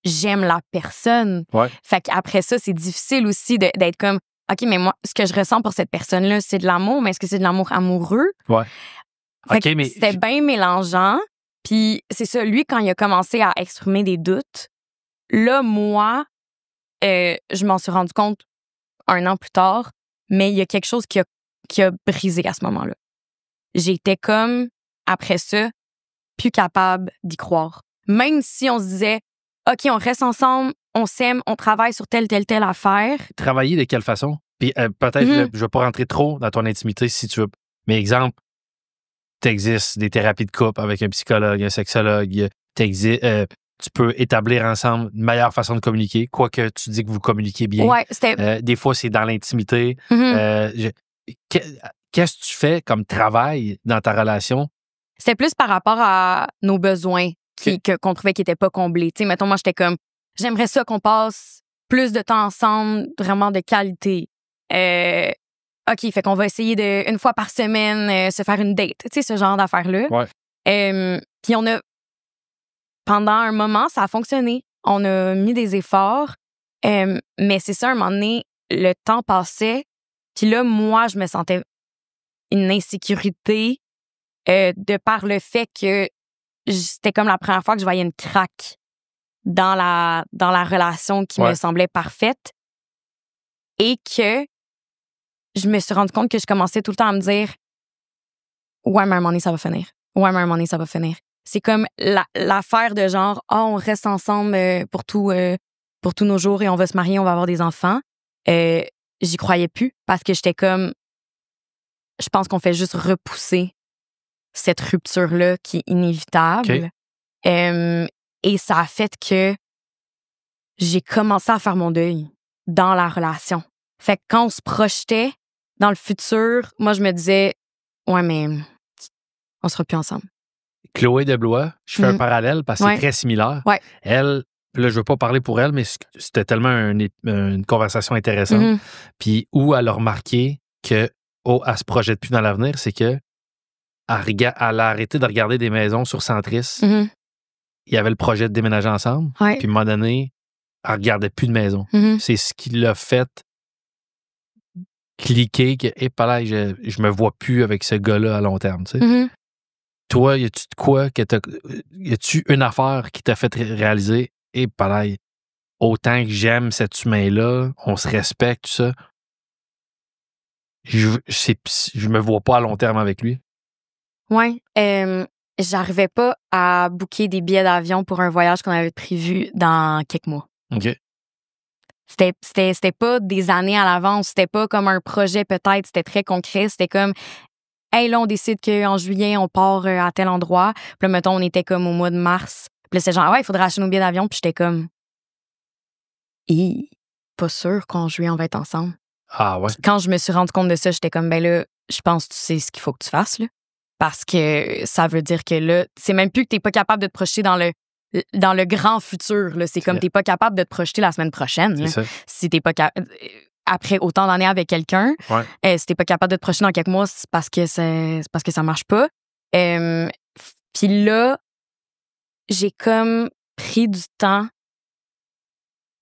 j'aime la personne. Ouais. Fait qu'après ça, c'est difficile aussi d'être comme, OK, mais moi, ce que je ressens pour cette personne-là, c'est de l'amour, mais est-ce que c'est de l'amour amoureux? Ouais. Fait OK, que mais c'était bien mélangeant. Puis c'est ça, lui, quand il a commencé à exprimer des doutes, là, moi, je m'en suis rendu compte 1 an plus tard, mais il y a quelque chose qui a brisé à ce moment-là. J'étais comme, après ça, plus capable d'y croire. Même si on se disait, OK, on reste ensemble, on s'aime, on travaille sur telle affaire. travailler de quelle façon? Puis peut-être, là, je vais pas rentrer trop dans ton intimité si tu veux. Mais exemple, t'existes des thérapies de couple avec un psychologue, un sexologue, tu peux établir ensemble une meilleure façon de communiquer, quoique tu dis que vous communiquez bien. Ouais, c'était... Des fois, c'est dans l'intimité. Qu'est-ce que tu fais comme travail dans ta relation? C'était plus par rapport à nos besoins qu'on trouvait qu'ils n'étaient pas comblés. Tu sais, mettons, moi, j'étais comme, j'aimerais ça qu'on passe plus de temps ensemble, vraiment de qualité. OK, fait qu'on va essayer de, 1 fois par semaine, se faire une date. Tu sais, ce genre d'affaires-là. Ouais. Puis pendant un moment, ça a fonctionné. On a mis des efforts. Mais c'est ça, à un moment donné, le temps passait. Puis là, moi, je me sentais une insécurité de par le fait que c'était comme la première fois que je voyais une craque dans la relation qui me semblait parfaite et que je me suis rendu compte que je commençais tout le temps à me dire ouais, mais à un moment donné, ça va finir. Ouais, mais à un moment donné, ça va finir. C'est comme l'affaire de genre on reste ensemble pour tous nos jours et on va se marier, on va avoir des enfants. J'y croyais plus parce que j'étais comme je pense qu'on fait juste repousser cette rupture-là qui est inévitable. Et ça a fait que j'ai commencé à faire mon deuil dans la relation. Fait que quand on se projetait dans le futur, moi, je me disais, ouais, mais on sera plus ensemble. Chloé Deblois, je fais un parallèle parce que c'est très similaire. Ouais. Elle, là, je veux pas parler pour elle, mais c'était tellement une conversation intéressante. Puis où elle a remarqué que elle se projette plus dans l'avenir, c'est que elle a arrêté de regarder des maisons sur Centris. Il y avait le projet de déménager ensemble. Puis à un moment donné, elle regardait plus de maison. C'est ce qui l'a fait cliquer que je me vois plus avec ce gars-là à long terme. Tu sais. Toi, y a-tu de quoi y a-tu une affaire qui t'a fait réaliser autant que j'aime cet humain-là, on se respecte, tout ça. Je me vois pas à long terme avec lui. Ouais. J'arrivais pas à booker des billets d'avion pour un voyage qu'on avait prévu dans quelques mois. OK. C'était pas des années à l'avance, c'était pas comme un projet peut-être, c'était très concret, c'était comme hey, là, on décide qu'en juillet, on part à tel endroit. Puis là, mettons, on était comme au mois de mars. Puis là, c'est genre, ouais, il faudrait acheter nos billets d'avion. Puis j'étais comme, pas sûr qu'en juillet, on va être ensemble. Ah ouais. Puis quand je me suis rendu compte de ça, j'étais comme, ben là, je pense que tu sais ce qu'il faut que tu fasses, là. Parce que ça veut dire que là, c'est même plus que t'es pas capable de te projeter dans le grand futur, là. C'est comme t'es pas capable de te projeter la semaine prochaine. C'est ça. Si t'es pas capable. Après autant d'années avec quelqu'un, si t'es pas capable de te projeter dans quelques mois, c'est parce que ça marche pas. Puis là, j'ai comme pris du temps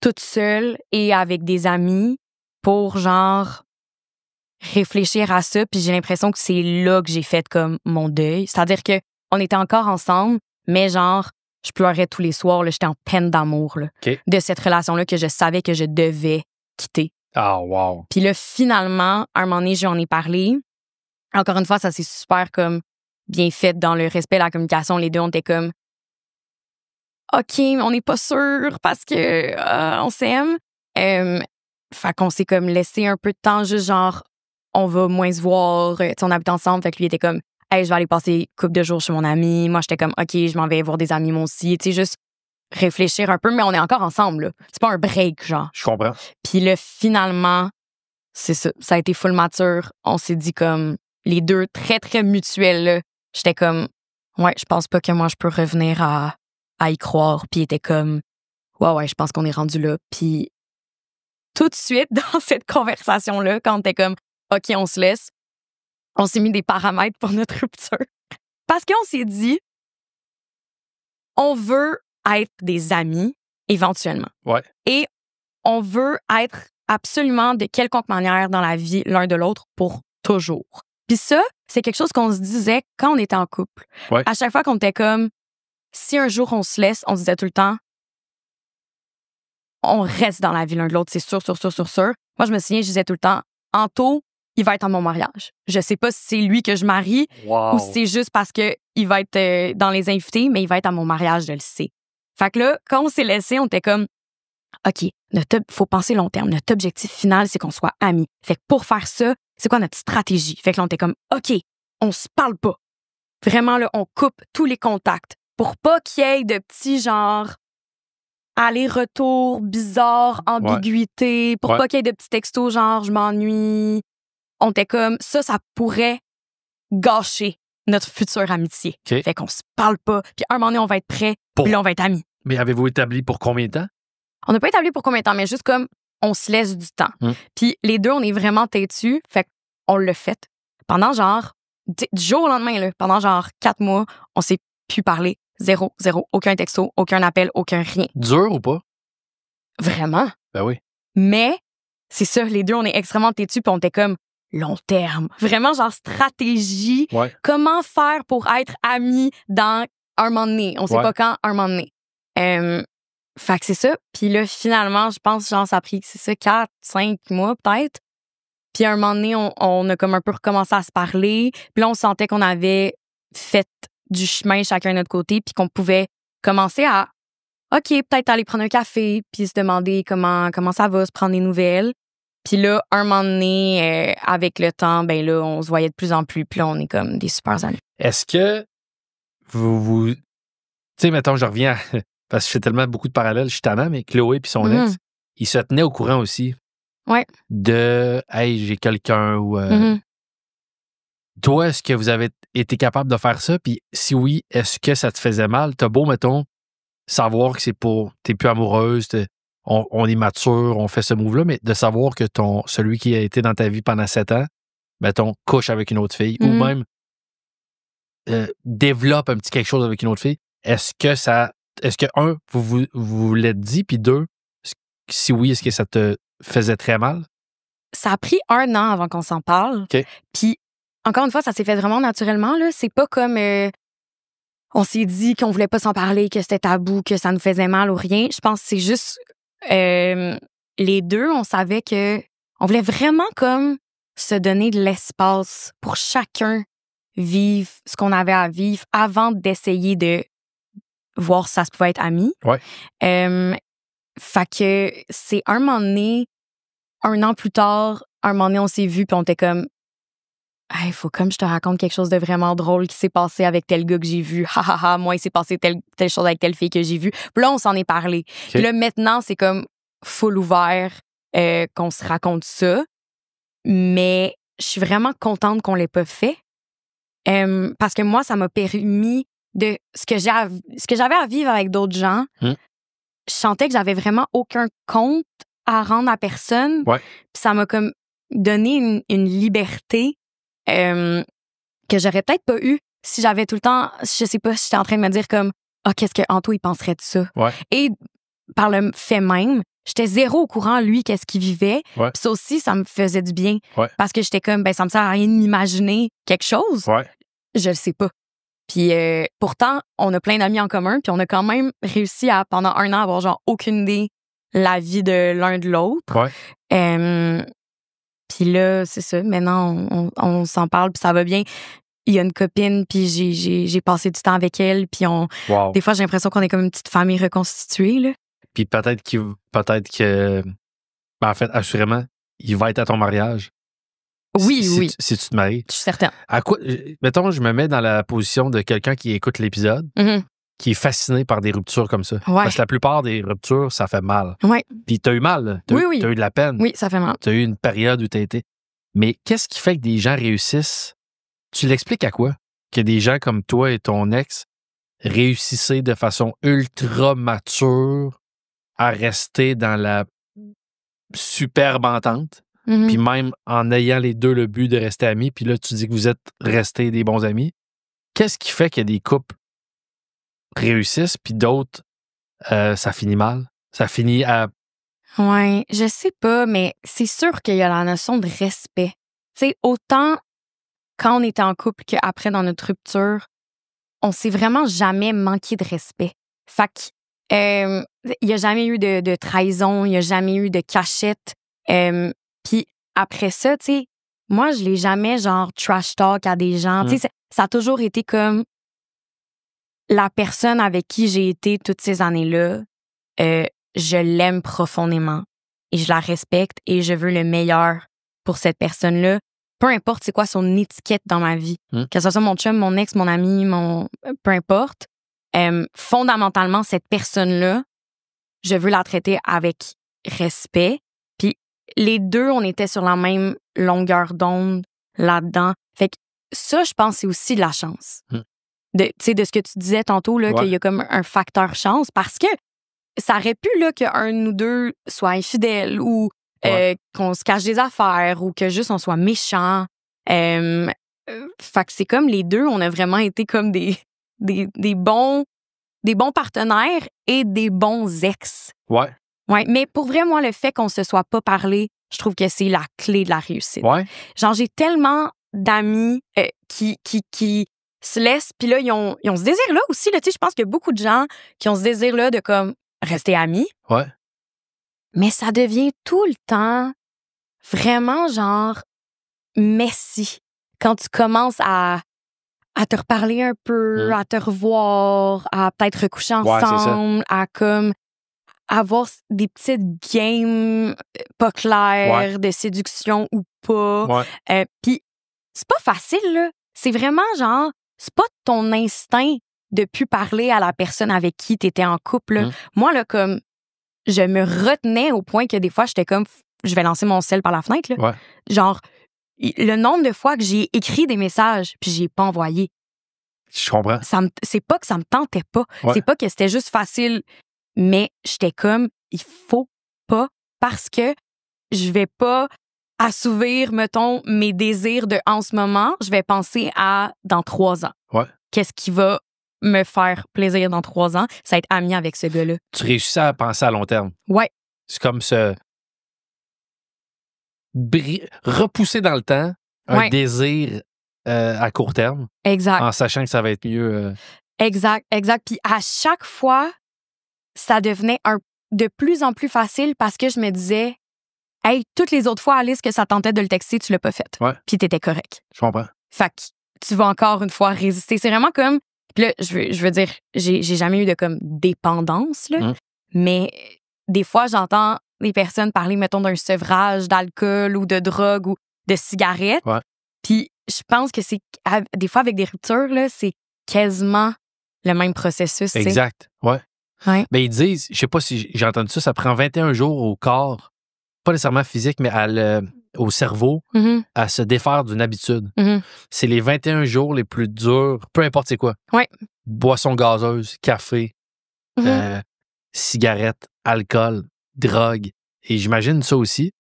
toute seule et avec des amis pour genre réfléchir à ça. Puis j'ai l'impression que c'est là que j'ai fait comme mon deuil. C'est-à-dire que on était encore ensemble, mais genre je pleurais tous les soirs. Là, j'étais en peine d'amour là, de cette relation-là que je savais que je devais quitter. Ah, wow. Puis là, finalement, à un moment donné, j'en ai parlé. Encore une fois, ça s'est super comme bien fait dans le respect et la communication. Les deux, on était comme OK, on n'est pas sûr parce que on s'aime. Fait qu'on s'est comme laissé un peu de temps, juste genre, on va moins se voir. On habite ensemble. Fait que lui était comme, hey, je vais aller passer une couple de jours chez mon ami. Moi, j'étais comme, OK, je m'en vais voir des amis, moi aussi. Tu sais, juste réfléchir un peu, mais on est encore ensemble, là. C'est pas un break, genre. Je comprends. Puis là, finalement, c'est ça. Ça a été full mature. On s'est dit comme les deux très, très mutuels, là. J'étais comme, ouais, je pense pas que moi, je peux revenir à y croire. Puis il était comme, ouais, je pense qu'on est rendu là. Puis tout de suite, dans cette conversation-là, quand t'es comme, OK, on se laisse. On s'est mis des paramètres pour notre rupture. Parce qu'on s'est dit, on veut être des amis éventuellement. Ouais. Et on veut être absolument de quelconque manière dans la vie l'un de l'autre pour toujours. Puis ça, c'est quelque chose qu'on se disait quand on était en couple. Ouais. À chaque fois qu'on était comme, si un jour on se laisse, on disait tout le temps, on reste dans la vie l'un de l'autre, c'est sûr, sûr, sûr, sûr, sûr. Moi, je me souviens, je disais tout le temps, Anto, il va être à mon mariage. Je sais pas si c'est lui que je marie ou si c'est juste parce que il va être dans les invités, mais il va être à mon mariage, je le sais. Fait que là, quand on s'est laissé, on était comme, OK, faut penser long terme. Notre objectif final, c'est qu'on soit amis. Fait que pour faire ça, c'est quoi notre stratégie? Fait que là, on était comme, OK, on se parle pas. Vraiment, là, on coupe tous les contacts pour pas qu'il y ait de petits genre aller-retour bizarre, ambiguïté, pour pas qu'il y ait de petits textos genre je m'ennuie. On était comme, ça pourrait gâcher notre future amitié. Okay. Fait qu'on se parle pas. Puis un moment donné, on va être prêts, puis là, on va être amis. Mais avez-vous établi pour combien de temps? On n'a pas établi pour combien de temps, mais juste comme on se laisse du temps. Puis les deux, on est vraiment têtus, fait qu'on l'a fait. Pendant genre, du jour au lendemain, là, pendant genre 4 mois, on s'est plus parlé. Zéro. Aucun texto, aucun appel, aucun rien. Dur ou pas? Vraiment. Ben oui. Mais, c'est ça, les deux, on est extrêmement têtus, puis on était comme long terme. Vraiment, genre stratégie. Ouais. Comment faire pour être amis dans un moment donné. On sait pas quand, un moment donné. Fait que c'est ça. Puis là, finalement, je pense, genre, ça a pris, 4, 5 mois peut-être. Puis à un moment donné, on a comme un peu recommencé à se parler. Puis là, on sentait qu'on avait fait du chemin chacun de notre côté, puis qu'on pouvait commencer à, OK, peut-être aller prendre un café, puis se demander comment ça va, se prendre des nouvelles. Puis là, un moment donné, avec le temps, ben là, on se voyait de plus en plus, puis là, on est comme des super amis. Est-ce que vous... Tu sais, mettons, je reviens parce que je fais tellement beaucoup de parallèles, je suis tannant, mais Chloé puis son ex, ils se tenaient au courant aussi. Ouais. De « Hey, j'ai quelqu'un » ou... Toi, est-ce que vous avez été capable de faire ça? Puis si oui, est-ce que ça te faisait mal? T'as beau, mettons, savoir que c'est pour... T'es plus amoureuse, on est mature, on fait ce move-là, mais de savoir que celui qui a été dans ta vie pendant 7 ans, mettons, couche avec une autre fille ou même développe un petit quelque chose avec une autre fille, est-ce que, un, vous l'êtes dit, puis deux, si oui, est-ce que ça te faisait très mal? Ça a pris 1 an avant qu'on s'en parle. Okay. Puis, encore une fois, ça s'est fait vraiment naturellement, là. C'est pas comme on s'est dit qu'on voulait pas s'en parler, que c'était tabou, que ça nous faisait mal ou rien. Je pense que c'est juste les deux, on savait que on voulait vraiment comme se donner de l'espace pour chacun vivre ce qu'on avait à vivre avant d'essayer de voir si ça se pouvait être amis. Ouais. Fait que c'est un moment donné, 1 an plus tard, un moment donné, on s'est vus puis on était comme hey, faut comme je te raconte quelque chose de vraiment drôle qui s'est passé avec tel gars que j'ai vu. Ha ha ha, moi, il s'est passé telle chose avec telle fille que j'ai vue. Puis là, on s'en est parlé. Okay. Puis là, maintenant, c'est comme full ouvert qu'on se raconte ça. Mais je suis vraiment contente qu'on l'ait pas fait. Parce que moi, ça m'a permis de ce que j'avais à vivre avec d'autres gens. Je sentais que j'avais vraiment aucun compte à rendre à personne. Ouais. Puis ça m'a comme donné une liberté que j'aurais peut-être pas eu si j'avais tout le temps, je sais pas, si j'étais en train de me dire comme qu'est-ce que Anto il penserait de ça. Ouais. Et par le fait même, j'étais zéro au courant lui qu'est-ce qu'il vivait. Ouais. Puis ça aussi ça me faisait du bien parce que j'étais comme ça me sert à rien de m'imaginer quelque chose. Ouais. Je le sais pas. Puis pourtant, on a plein d'amis en commun, puis on a quand même réussi à pendant 1 an avoir genre aucune idée la vie de l'un de l'autre. Ouais. Puis là, c'est ça. Maintenant, on s'en parle, puis ça va bien. Il y a une copine, puis j'ai passé du temps avec elle, puis des fois, j'ai l'impression qu'on est comme une petite famille reconstituée, là. Puis peut-être que en fait, assurément, il va être à ton mariage. Oui. Si tu te maries. Je suis certaine. À quoi, mettons, je me mets dans la position de quelqu'un qui écoute l'épisode, qui est fasciné par des ruptures comme ça. Ouais. Parce que la plupart des ruptures, ça fait mal. Ouais. Puis t'as eu mal, là. T'as eu de la peine. Oui, ça fait mal. T'as eu une période où t'as été... Mais qu'est-ce qui fait que des gens réussissent? Tu l'expliques à quoi? Que des gens comme toi et ton ex réussissaient de façon ultra mature à rester dans la superbe entente? Mhm. puis même en ayant les deux le but de rester amis, puis là, tu dis que vous êtes restés des bons amis. Qu'est-ce qui fait que des couples réussissent, puis d'autres, ça finit mal? Ça finit à... Ouais, je sais pas, mais c'est sûr qu'il y a la notion de respect. Tu sais, autant quand on était en couple qu'après dans notre rupture, on s'est vraiment jamais manqué de respect. Fait que, il y a jamais eu de trahison, il y a jamais eu de cachette. Puis après ça, tu sais, moi, je l'ai jamais genre trash talk à des gens. Tu sais, ça a toujours été comme la personne avec qui j'ai été toutes ces années-là. Je l'aime profondément et je la respecte et je veux le meilleur pour cette personne-là. Peu importe c'est quoi son étiquette dans ma vie. Que ce soit mon chum, mon ex, mon ami, peu importe. Fondamentalement, cette personne-là, je veux la traiter avec respect. Puis les deux, on était sur la même longueur d'onde là-dedans. Fait que ça, je pense, c'est aussi de la chance. De ce que tu disais tantôt, là, qu'il y a comme un facteur chance parce que ça aurait pu là, qu'un ou deux soit infidèle ou qu'on se cache des affaires ou que juste on soit méchant. Fait que c'est comme les deux, on a vraiment été comme des bons partenaires et des bons ex. Ouais. Ouais, mais pour vrai, moi, le fait qu'on se soit pas parlé, je trouve que c'est la clé de la réussite. Ouais. Genre, j'ai tellement d'amis qui se laissent, puis là, ils ont ce désir-là aussi. Là, tu sais, je pense qu'il y a beaucoup de gens qui ont ce désir-là de comme rester amis. Ouais. Mais ça devient tout le temps vraiment genre messy. Quand tu commences à te reparler un peu, à te revoir, à peut-être recoucher ensemble, à comme avoir des petites games pas claires de séduction ou pas. Puis c'est pas facile, là. C'est vraiment genre, c'est pas ton instinct de plus parler à la personne avec qui t'étais en couple. Là. Moi, là, comme, je me retenais au point que des fois, j'étais comme, je vais lancer mon sel par la fenêtre. Là. Genre, le nombre de fois que j'ai écrit des messages puis j'ai pas envoyé. Je comprends. C'est pas que ça me tentait pas. C'est pas que c'était juste facile. Mais j'étais comme, il faut pas parce que je vais pas assouvir, mettons, mes désirs de en ce moment. Je vais penser à dans 3 ans. Qu'est-ce qui va me faire plaisir dans 3 ans? Ça va être ami avec ce gars-là. Tu réussis à penser à long terme. Ouais. C'est comme se repousser dans le temps un désir à court terme. Exact. En sachant que ça va être mieux. Exact. Puis à chaque fois, ça devenait de plus en plus facile parce que je me disais, hey, toutes les autres fois, Alice, que ça tentait de le texter, tu l'as pas fait. Puis t'étais correct. Je comprends. Fait que tu vas encore une fois résister. C'est vraiment comme, puis là, je veux dire, j'ai jamais eu de comme dépendance, là, mais des fois, j'entends des personnes parler, mettons, d'un sevrage d'alcool ou de drogue ou de cigarettes. Puis je pense que c'est, des fois, avec des ruptures, là, c'est quasiment le même processus. Exact. Ouais. Ouais. Ben, ils disent, je sais pas si j'ai entendu ça, ça prend 21 jours au corps, pas nécessairement physique, mais au cerveau, à se défaire d'une habitude. C'est les 21 jours les plus durs, peu importe c'est quoi. Boisson gazeuse, café, cigarette, alcool, drogue. Et j'imagine ça aussi.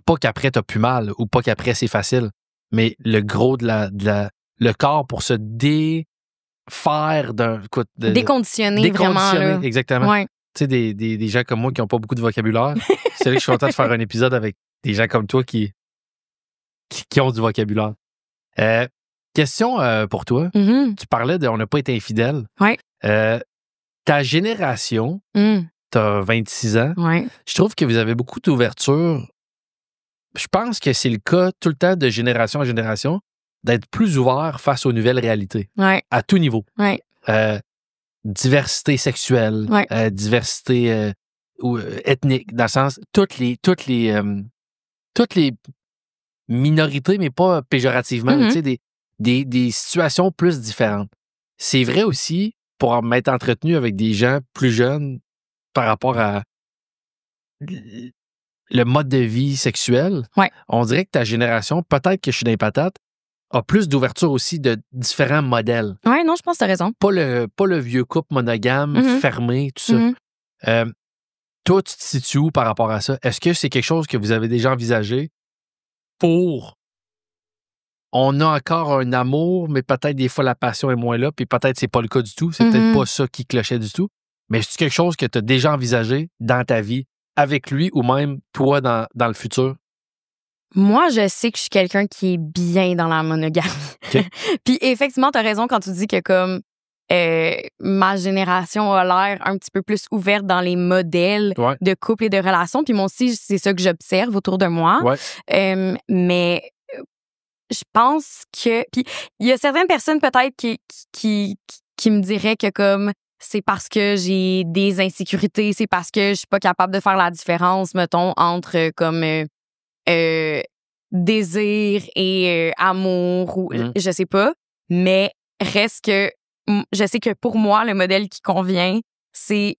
Pas qu'après t'as plus mal ou pas qu'après c'est facile, mais le gros le corps pour se faire déconditionner vraiment. Là. Exactement. Tu sais, des gens comme moi qui n'ont pas beaucoup de vocabulaire. C'est là que je suis content de faire un épisode avec des gens comme toi qui ont du vocabulaire. Question pour toi. Tu parlais de on n'a pas été infidèle. Ta génération, t'as 26 ans. Je trouve que vous avez beaucoup d'ouverture. Je pense que c'est le cas tout le temps de génération en génération d'être plus ouvert face aux nouvelles réalités. À tout niveau. Diversité sexuelle, diversité ethnique, dans le sens, toutes les minorités, mais pas péjorativement, tu sais, des situations plus différentes. C'est vrai aussi pour m'être entretenu avec des gens plus jeunes par rapport à le mode de vie sexuel. On dirait que ta génération, peut-être que je suis dans les patates, a plus d'ouverture aussi de différents modèles. Non, je pense que tu as raison. Pas le vieux couple monogame, fermé, tout ça. toi, tu te situes où par rapport à ça? Est-ce que c'est quelque chose que vous avez déjà envisagé pour... On a encore un amour, mais peut-être des fois la passion est moins là, puis peut-être c'est pas le cas du tout. C'est peut-être pas ça qui clochait du tout. Mais c'est quelque chose que tu as déjà envisagé dans ta vie, avec lui ou même toi dans le futur? Moi, je sais que je suis quelqu'un qui est bien dans la monogamie. OK. Puis effectivement, t'as raison quand tu dis que comme ma génération a l'air un petit peu plus ouverte dans les modèles Ouais. de couple et de relations. Puis moi aussi, c'est ça que j'observe autour de moi. Ouais. Mais je pense que... Puis il y a certaines personnes peut-être qui me diraient que comme c'est parce que j'ai des insécurités, c'est parce que je suis pas capable de faire la différence, mettons, entre comme désir et amour ou je sais pas. Mais reste que je sais que pour moi, le modèle qui convient, c'est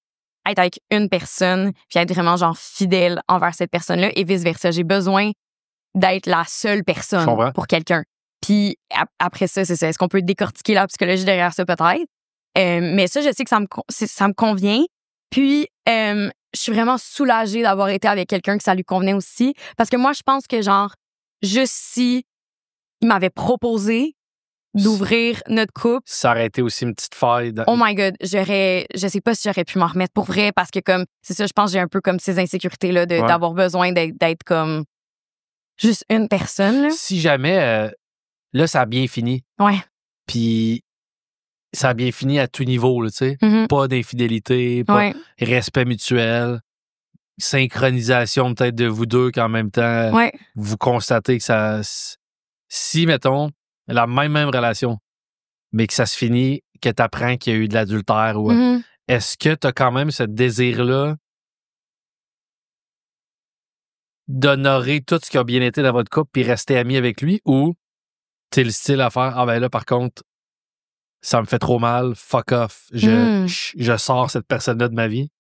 être avec une personne puis être vraiment genre fidèle envers cette personne-là et vice-versa. J'ai besoin d'être la seule personne pour quelqu'un. Puis après ça, c'est ça. Est-ce qu'on peut décortiquer la psychologie derrière ça peut-être? Mais ça, je sais que ça me convient. Puis, je suis vraiment soulagée d'avoir été avec quelqu'un que ça lui convenait aussi. Parce que moi, je pense que genre, juste si il m'avait proposé d'ouvrir notre couple. Ça aurait été aussi une petite faille. Oh my God, je sais pas si j'aurais pu m'en remettre pour vrai parce que comme, c'est ça, je pense que j'ai un peu comme ces insécurités-là d'avoir besoin d'être comme juste une personne. Là. Si jamais, là, ça a bien fini. Ouais. Puis, ça a bien fini à tout niveau, là, tu sais. Mm-hmm. Pas d'infidélité, pas respect mutuel, synchronisation peut-être de vous deux qu'en même temps, vous constatez que ça... Si, mettons, la même relation, mais que ça se finit, que tu apprends qu'il y a eu de l'adultère, ou est-ce que tu as quand même ce désir-là d'honorer tout ce qui a bien été dans votre couple puis rester ami avec lui, ou t'es le style à faire « Ah ben là, par contre, ça me fait trop mal, fuck off, je sors cette personne-là de ma vie ».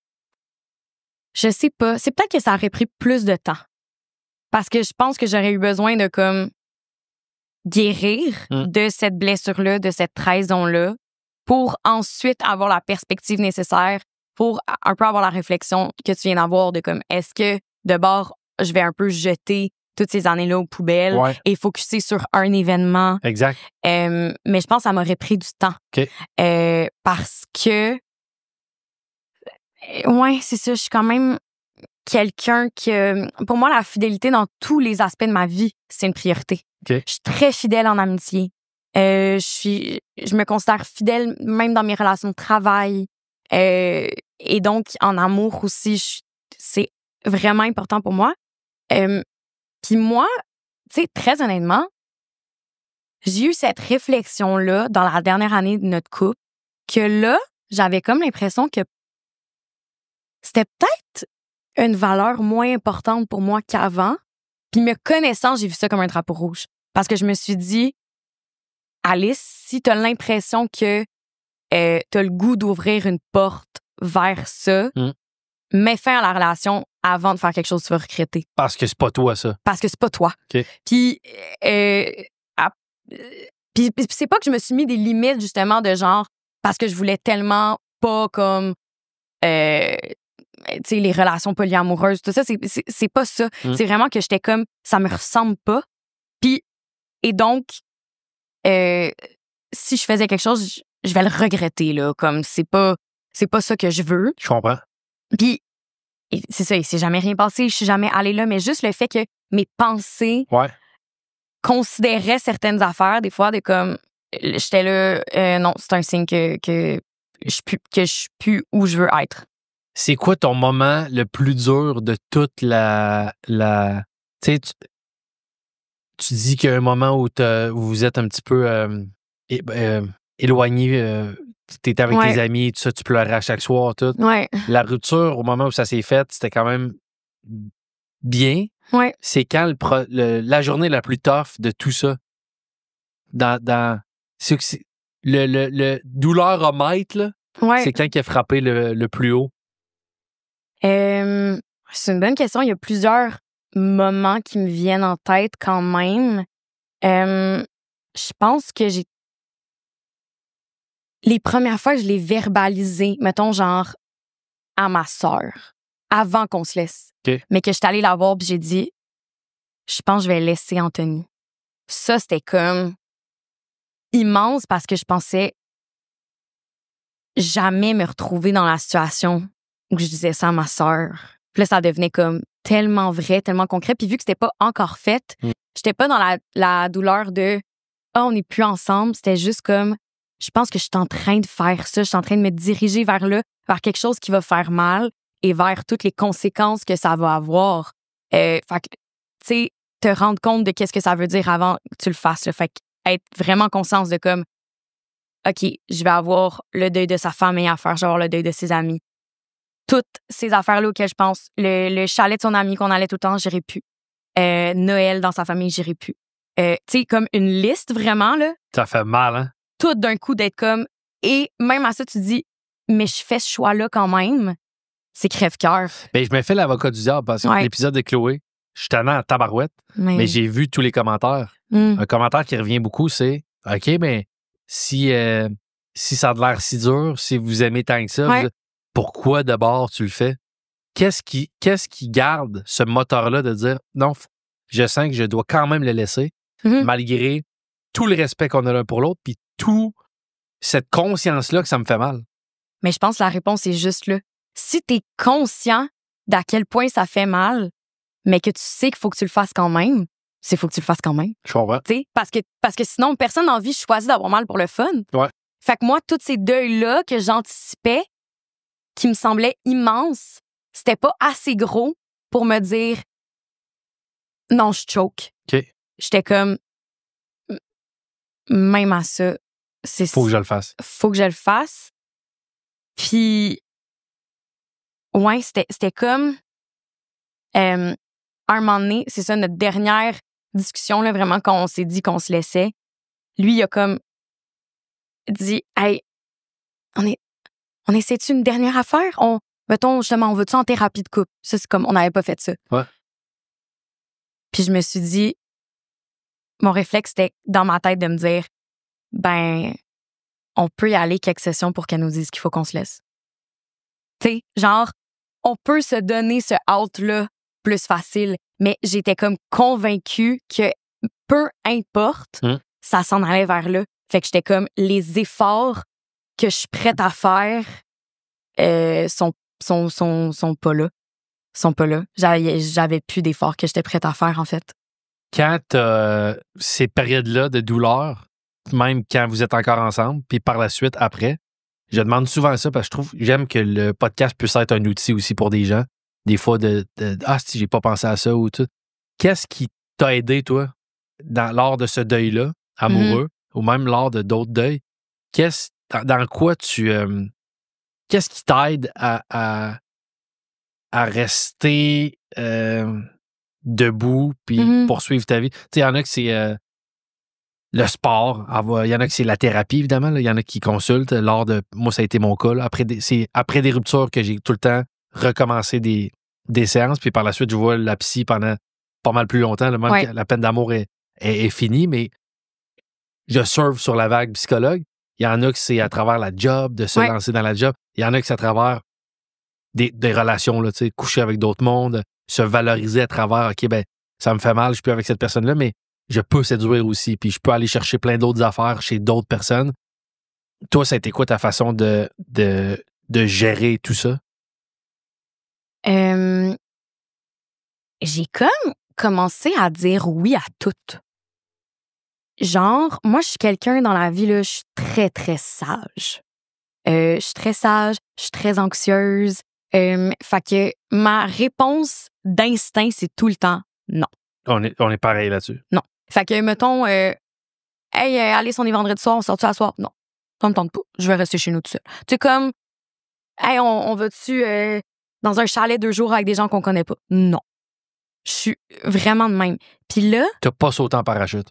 Je sais pas. C'est peut-être que ça aurait pris plus de temps. Parce que je pense que j'aurais eu besoin de comme guérir de cette blessure-là, de cette trahison-là, pour ensuite avoir la perspective nécessaire pour un peu avoir la réflexion que tu viens d'avoir de comme est-ce que de bord je vais un peu jeter toutes ces années-là aux poubelles et focusser sur un événement. Exact. Mais je pense que ça m'aurait pris du temps. OK. Parce que ouais, c'est ça, je suis quand même quelqu'un que pour moi la fidélité dans tous les aspects de ma vie, c'est une priorité. Okay. Je suis très fidèle en amitié. Je me considère fidèle même dans mes relations de travail. Et donc en amour aussi, c'est vraiment important pour moi. Puis moi, tu sais, très honnêtement, j'ai eu cette réflexion-là dans la dernière année de notre couple que là, j'avais comme l'impression que c'était peut-être une valeur moins importante pour moi qu'avant. Puis me connaissant, j'ai vu ça comme un drapeau rouge. Parce que je me suis dit, Alice, si t'as l'impression que t'as le goût d'ouvrir une porte vers ça, mets fin à la relation avant de faire quelque chose que tu vas regretter. Parce que c'est pas toi, ça. Parce que c'est pas toi. Okay. Puis, puis c'est pas que je me suis mis des limites, justement, de genre, parce que je voulais tellement pas comme... tu sais, les relations polyamoureuses, tout ça, c'est pas ça. C'est vraiment que j'étais comme, ça me ressemble pas. Puis, et donc, si je faisais quelque chose, je vais le regretter, là. Comme, c'est pas ça que je veux. Je comprends. Puis, c'est ça, il s'est jamais rien passé, je suis jamais allée là, mais juste le fait que mes pensées considéraient certaines affaires, des fois, de comme, j'étais là, non, c'est un signe que je suis plus où je veux être. C'est quoi ton moment le plus dur de toute la tu sais, tu dis qu'il y a un moment où vous êtes un petit peu éloigné, t'étais avec tes amis, tout ça, tu pleurais à chaque soir, tout. Ouais. La rupture, au moment où ça s'est fait, c'était quand même bien. Ouais. C'est quand la journée la plus tough de tout ça? C'est le douleur-omètre, là, c'est quand qui a frappé le plus haut? C'est une bonne question. Il y a plusieurs moments qui me viennent en tête quand même. Je pense que les premières fois que je l'ai verbalisé, mettons genre à ma sœur, avant qu'on se laisse. OK. Mais que je suis allée la voir puis j'ai dit, je pense que je vais laisser Anthony. Ça, c'était comme immense parce que je pensais jamais me retrouver dans la situation où je disais ça à ma sœur. Puis là, ça devenait comme tellement vrai, tellement concret. Puis vu que c'était pas encore fait, j'étais pas dans la douleur de « on n'est plus ensemble ». C'était juste comme « je pense que je suis en train de faire ça, je suis en train de me diriger vers là, vers quelque chose qui va faire mal et vers toutes les conséquences que ça va avoir. » Fait que, tu sais, te rendre compte de qu'est-ce que ça veut dire avant que tu le fasses. Là. Fait que être vraiment conscience de comme OK, je vais avoir le deuil de sa famille à faire, je vais avoir le deuil de ses amis. Toutes ces affaires-là auxquelles je pense. Le chalet de son ami qu'on allait tout le temps, j'irai plus. Noël dans sa famille, j'irai plus. Tu sais, comme une liste vraiment, là. Ça fait mal, hein? Tout d'un coup d'être comme... Et même à ça, tu dis, mais je fais ce choix-là quand même. C'est crève-cœur. Ben, je me fais l'avocat du diable parce que l'épisode de Chloé, je suis tannant à tabarouette, mais j'ai vu tous les commentaires. Un commentaire qui revient beaucoup, c'est « OK, mais si ça a l'air si dur, si vous aimez tant que ça, pourquoi d'abord tu le fais? » Qu'est-ce qui garde ce moteur-là de dire « Non, je sens que je dois quand même le laisser, malgré tout le respect qu'on a l'un pour l'autre, puis tout cette conscience-là que ça me fait mal. » Mais je pense que la réponse est juste là. Si tu es conscient d'à quel point ça fait mal, mais que tu sais qu'il faut que tu le fasses quand même, c'est faut que tu le fasses quand même. Je comprends. T'sais, parce que sinon, personne n'a envie de choisir d'avoir mal pour le fun. Ouais. Fait que moi, tous ces deuils-là que j'anticipais, qui me semblaient immenses, c'était pas assez gros pour me dire non, je choke. OK. J'étais comme même à ça, Faut que je le fasse. Faut que je le fasse. Puis ouais, c'était comme un moment donné, c'est ça notre dernière discussion là, vraiment quand on s'est dit qu'on se laissait. Lui, il a comme dit hey, on essaie-tu une dernière affaire? Mettons, justement, on va-tu en thérapie de couple? Ça, c'est comme, on n'avait pas fait ça. Ouais. Puis je me suis dit, mon réflexe, c'était dans ma tête de me dire, ben, on peut y aller quelques sessions pour qu'elle nous dise qu'il faut qu'on se laisse. Tu sais, genre, on peut se donner ce out-là plus facile, mais j'étais comme convaincue que peu importe, ça s'en allait vers là. Fait que j'étais comme, les efforts que je suis prête à faire sont pas là. Sont pas là. J'avais plus d'efforts que j'étais prête à faire, en fait. Quand ces périodes-là de douleur, même quand vous êtes encore ensemble, puis par la suite, après, je demande souvent ça parce que j'aime que le podcast puisse être un outil aussi pour des gens. Des fois, si j'ai pas pensé à ça ou tout. Qu'est-ce qui t'a aidé, toi, lors de ce deuil-là, amoureux, ou même lors de d'autres deuils? Dans quoi qu'est-ce qui t'aide à rester debout puis poursuivre ta vie? Tu sais, il y en a que c'est le sport. Il y en a que c'est la thérapie, évidemment. Il y en a qui consultent. Moi, ça a été mon cas. Là. C'est après des ruptures que j'ai tout le temps recommencé des séances. Puis par la suite, je vois la psy pendant pas mal plus longtemps. Là, même que la peine d'amour est finie, mais je surfe sur la vague psychologue. Il y en a que c'est à travers la job, de se lancer dans la job. Il y en a que c'est à travers des relations, là, coucher avec d'autres mondes, se valoriser à travers, OK, ben, ça me fait mal, je suis plus avec cette personne-là, mais je peux séduire aussi, puis je peux aller chercher plein d'autres affaires chez d'autres personnes. Toi, ça a été quoi ta façon de gérer tout ça? J'ai comme commencé à dire oui à tout. Genre, moi, je suis quelqu'un dans la vie, là, je suis très, très sage. Je suis très sage, je suis très anxieuse. Fait que ma réponse d'instinct, c'est tout le temps non. On est pareil là-dessus. Non. Fait que, mettons, Alice, on est vendredi soir, on sort-tu à soir? Non. Ça me tente pas. Je vais rester chez nous tout seul. Tu sais, comme, hey, on va-tu dans un chalet 2 jours avec des gens qu'on connaît pas? Non. Je suis vraiment de même. Puis là... T'as pas sauté en parachute?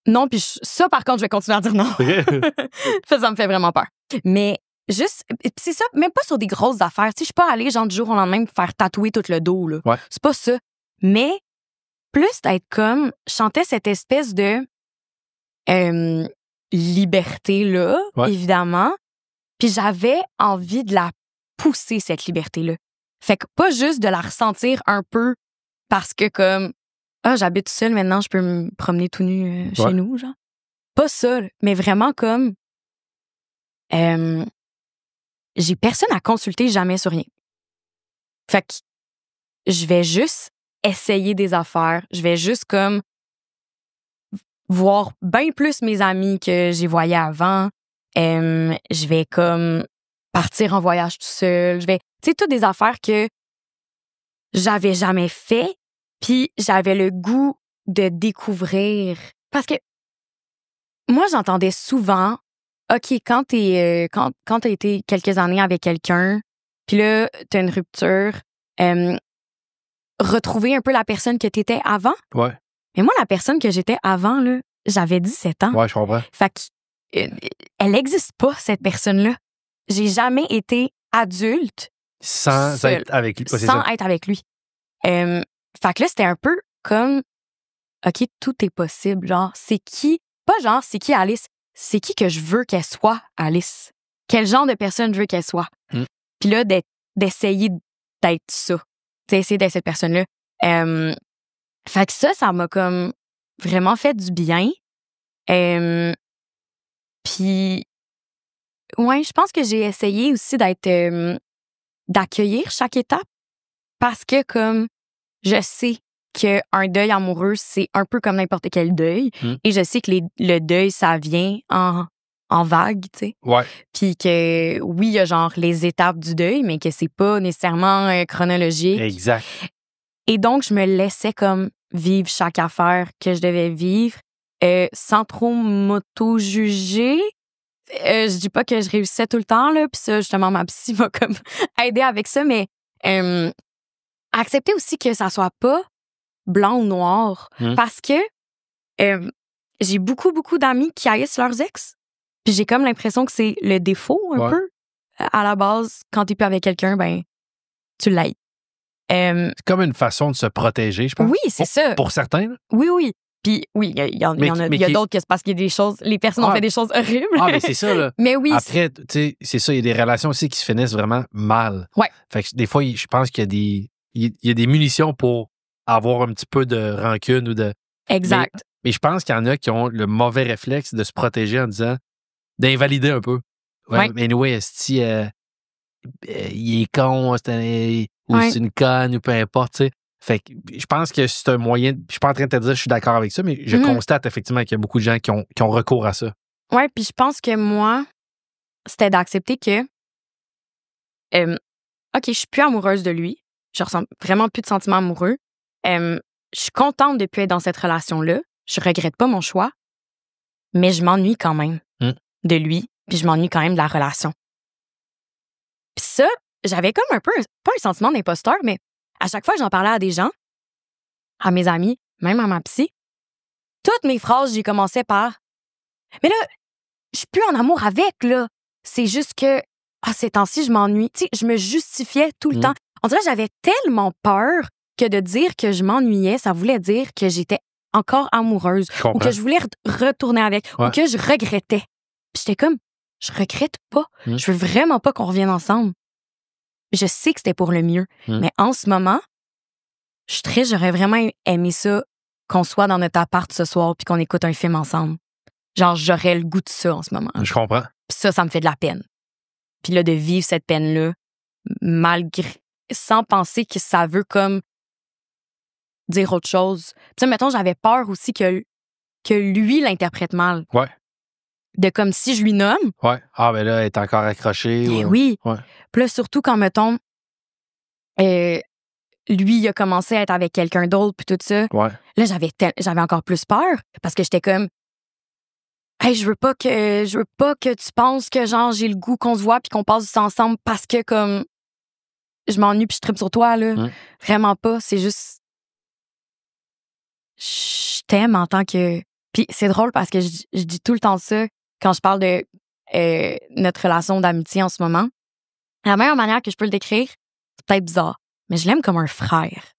Non, puis ça, par contre, je vais continuer à dire non. Ça me fait vraiment peur. Mais juste, c'est ça, même pas sur des grosses affaires. Tu sais, je suis pas allée, genre, du jour au lendemain, me faire tatouer tout le dos, là. Ouais. C'est pas ça. Mais plus d'être comme, je sentais cette espèce de liberté-là, évidemment. Puis j'avais envie de la pousser, cette liberté-là. Fait que pas juste de la ressentir un peu parce que comme j'habite seule maintenant, je peux me promener tout nu chez nous, genre. Pas ça, mais vraiment comme j'ai personne à consulter jamais sur rien. Fait que je vais juste essayer des affaires. Je vais juste comme voir bien plus mes amis que j'ai voyés avant. Je vais comme partir en voyage tout seul. Je vais, tu sais, toutes des affaires que j'avais jamais fait. Puis j'avais le goût de découvrir. Parce que moi, j'entendais souvent, OK, quand t'as été quelques années avec quelqu'un, puis là, t'as une rupture, retrouver un peu la personne que t'étais avant. Ouais. Mais moi, la personne que j'étais avant, là, j'avais 17 ans. Ouais, je comprends. Fait qu'elle n'existe pas, cette personne-là. J'ai jamais été adulte Sans seule, être avec lui. Ouais, c'est sans ça. être avec lui. Fait que là, c'était un peu comme, OK, tout est possible. Genre, c'est qui, pas genre, c'est qui Alice, c'est qui que je veux qu'elle soit, Alice. Quel genre de personne je veux qu'elle soit. Puis là, d'essayer d'être ça. D'essayer d'être cette personne-là. Fait que ça m'a comme vraiment fait du bien. Puis, ouais, je pense que j'ai essayé aussi d'accueillir chaque étape parce que comme je sais qu'un deuil amoureux, c'est un peu comme n'importe quel deuil. Et je sais que le deuil, ça vient en vague, tu sais. Ouais. Puis que, oui, il y a genre les étapes du deuil, mais que c'est pas nécessairement chronologique. Exact. Et donc, je me laissais comme vivre chaque affaire que je devais vivre sans trop m'auto-juger. Je dis pas que je réussissais tout le temps, là, puis ça, justement, ma psy m'a comme aidé avec ça, mais accepter aussi que ça soit pas blanc ou noir. Parce que j'ai beaucoup, beaucoup d'amis qui haïssent leurs ex. Puis j'ai comme l'impression que c'est le défaut, un peu. À la base, quand t'es plus avec quelqu'un, ben, tu l'haïs. C'est comme une façon de se protéger, je pense. Oui, c'est ça. Pour certains. Là. Oui, oui. Puis oui, il y a d'autres que c'est parce qu'il y a des choses, les personnes ont fait des choses horribles. Ah, mais c'est ça, là. Mais oui. Après, tu sais, c'est ça, il y a des relations aussi qui se finissent vraiment mal. Ouais. Fait que des fois, je pense qu'il y a des munitions pour avoir un petit peu de rancune ou de. Exact. Mais je pense qu'il y en a qui ont le mauvais réflexe de se protéger en disant, d'invalider un peu. Ouais. Mais anyway, esti, il est con, ou c'est une conne, ou peu importe, tu sais. Fait que je pense que c'est un moyen. Je suis pas en train de te dire que je suis d'accord avec ça, mais je constate effectivement qu'il y a beaucoup de gens qui ont recours à ça. Ouais, puis je pense que moi, c'était d'accepter que OK, je suis plus amoureuse de lui. Je ressens vraiment plus de sentiments amoureux. Je suis contente de plus être dans cette relation-là. Je regrette pas mon choix, mais je m'ennuie quand même de lui, puis je m'ennuie quand même de la relation. Puis ça, j'avais comme un peu, pas un sentiment d'imposteur, mais à chaque fois que j'en parlais à des gens, à mes amis, même à ma psy, toutes mes phrases, j'y commençais par « Mais là, je suis plus en amour avec, là. C'est juste que, ces temps-ci, je m'ennuie. » Tu sais, je me justifiais tout le temps. On dirait que j'avais tellement peur que de dire que je m'ennuyais, ça voulait dire que j'étais encore amoureuse ou que je voulais retourner avec ou que je regrettais. Puis j'étais comme, je regrette pas. Je veux vraiment pas qu'on revienne ensemble. Je sais que c'était pour le mieux. Mais en ce moment, j'aurais vraiment aimé ça qu'on soit dans notre appart ce soir puis qu'on écoute un film ensemble. Genre, j'aurais le goût de ça en ce moment. Je comprends. Puis ça me fait de la peine. Puis là, de vivre cette peine-là, sans penser que ça veut comme dire autre chose. Tu sais, mettons, j'avais peur aussi que lui l'interprète mal. Ouais. De comme si je lui nomme. Ouais. Ah, ben là, elle est encore accrochée. Oui. Ouais. Puis là, surtout quand, mettons, lui, il a commencé à être avec quelqu'un d'autre, puis tout ça. Ouais. Là, j'avais encore plus peur parce que j'étais comme, hey, je veux pas que tu penses que, genre, j'ai le goût qu'on se voit puis qu'on passe du temps ensemble parce que, comme, je m'ennuie puis je tripe sur toi, là. Vraiment pas. C'est juste, je t'aime en tant que. Puis c'est drôle parce que je dis tout le temps ça quand je parle de notre relation d'amitié en ce moment. La meilleure manière que je peux le décrire, c'est peut-être bizarre, mais je l'aime comme un frère.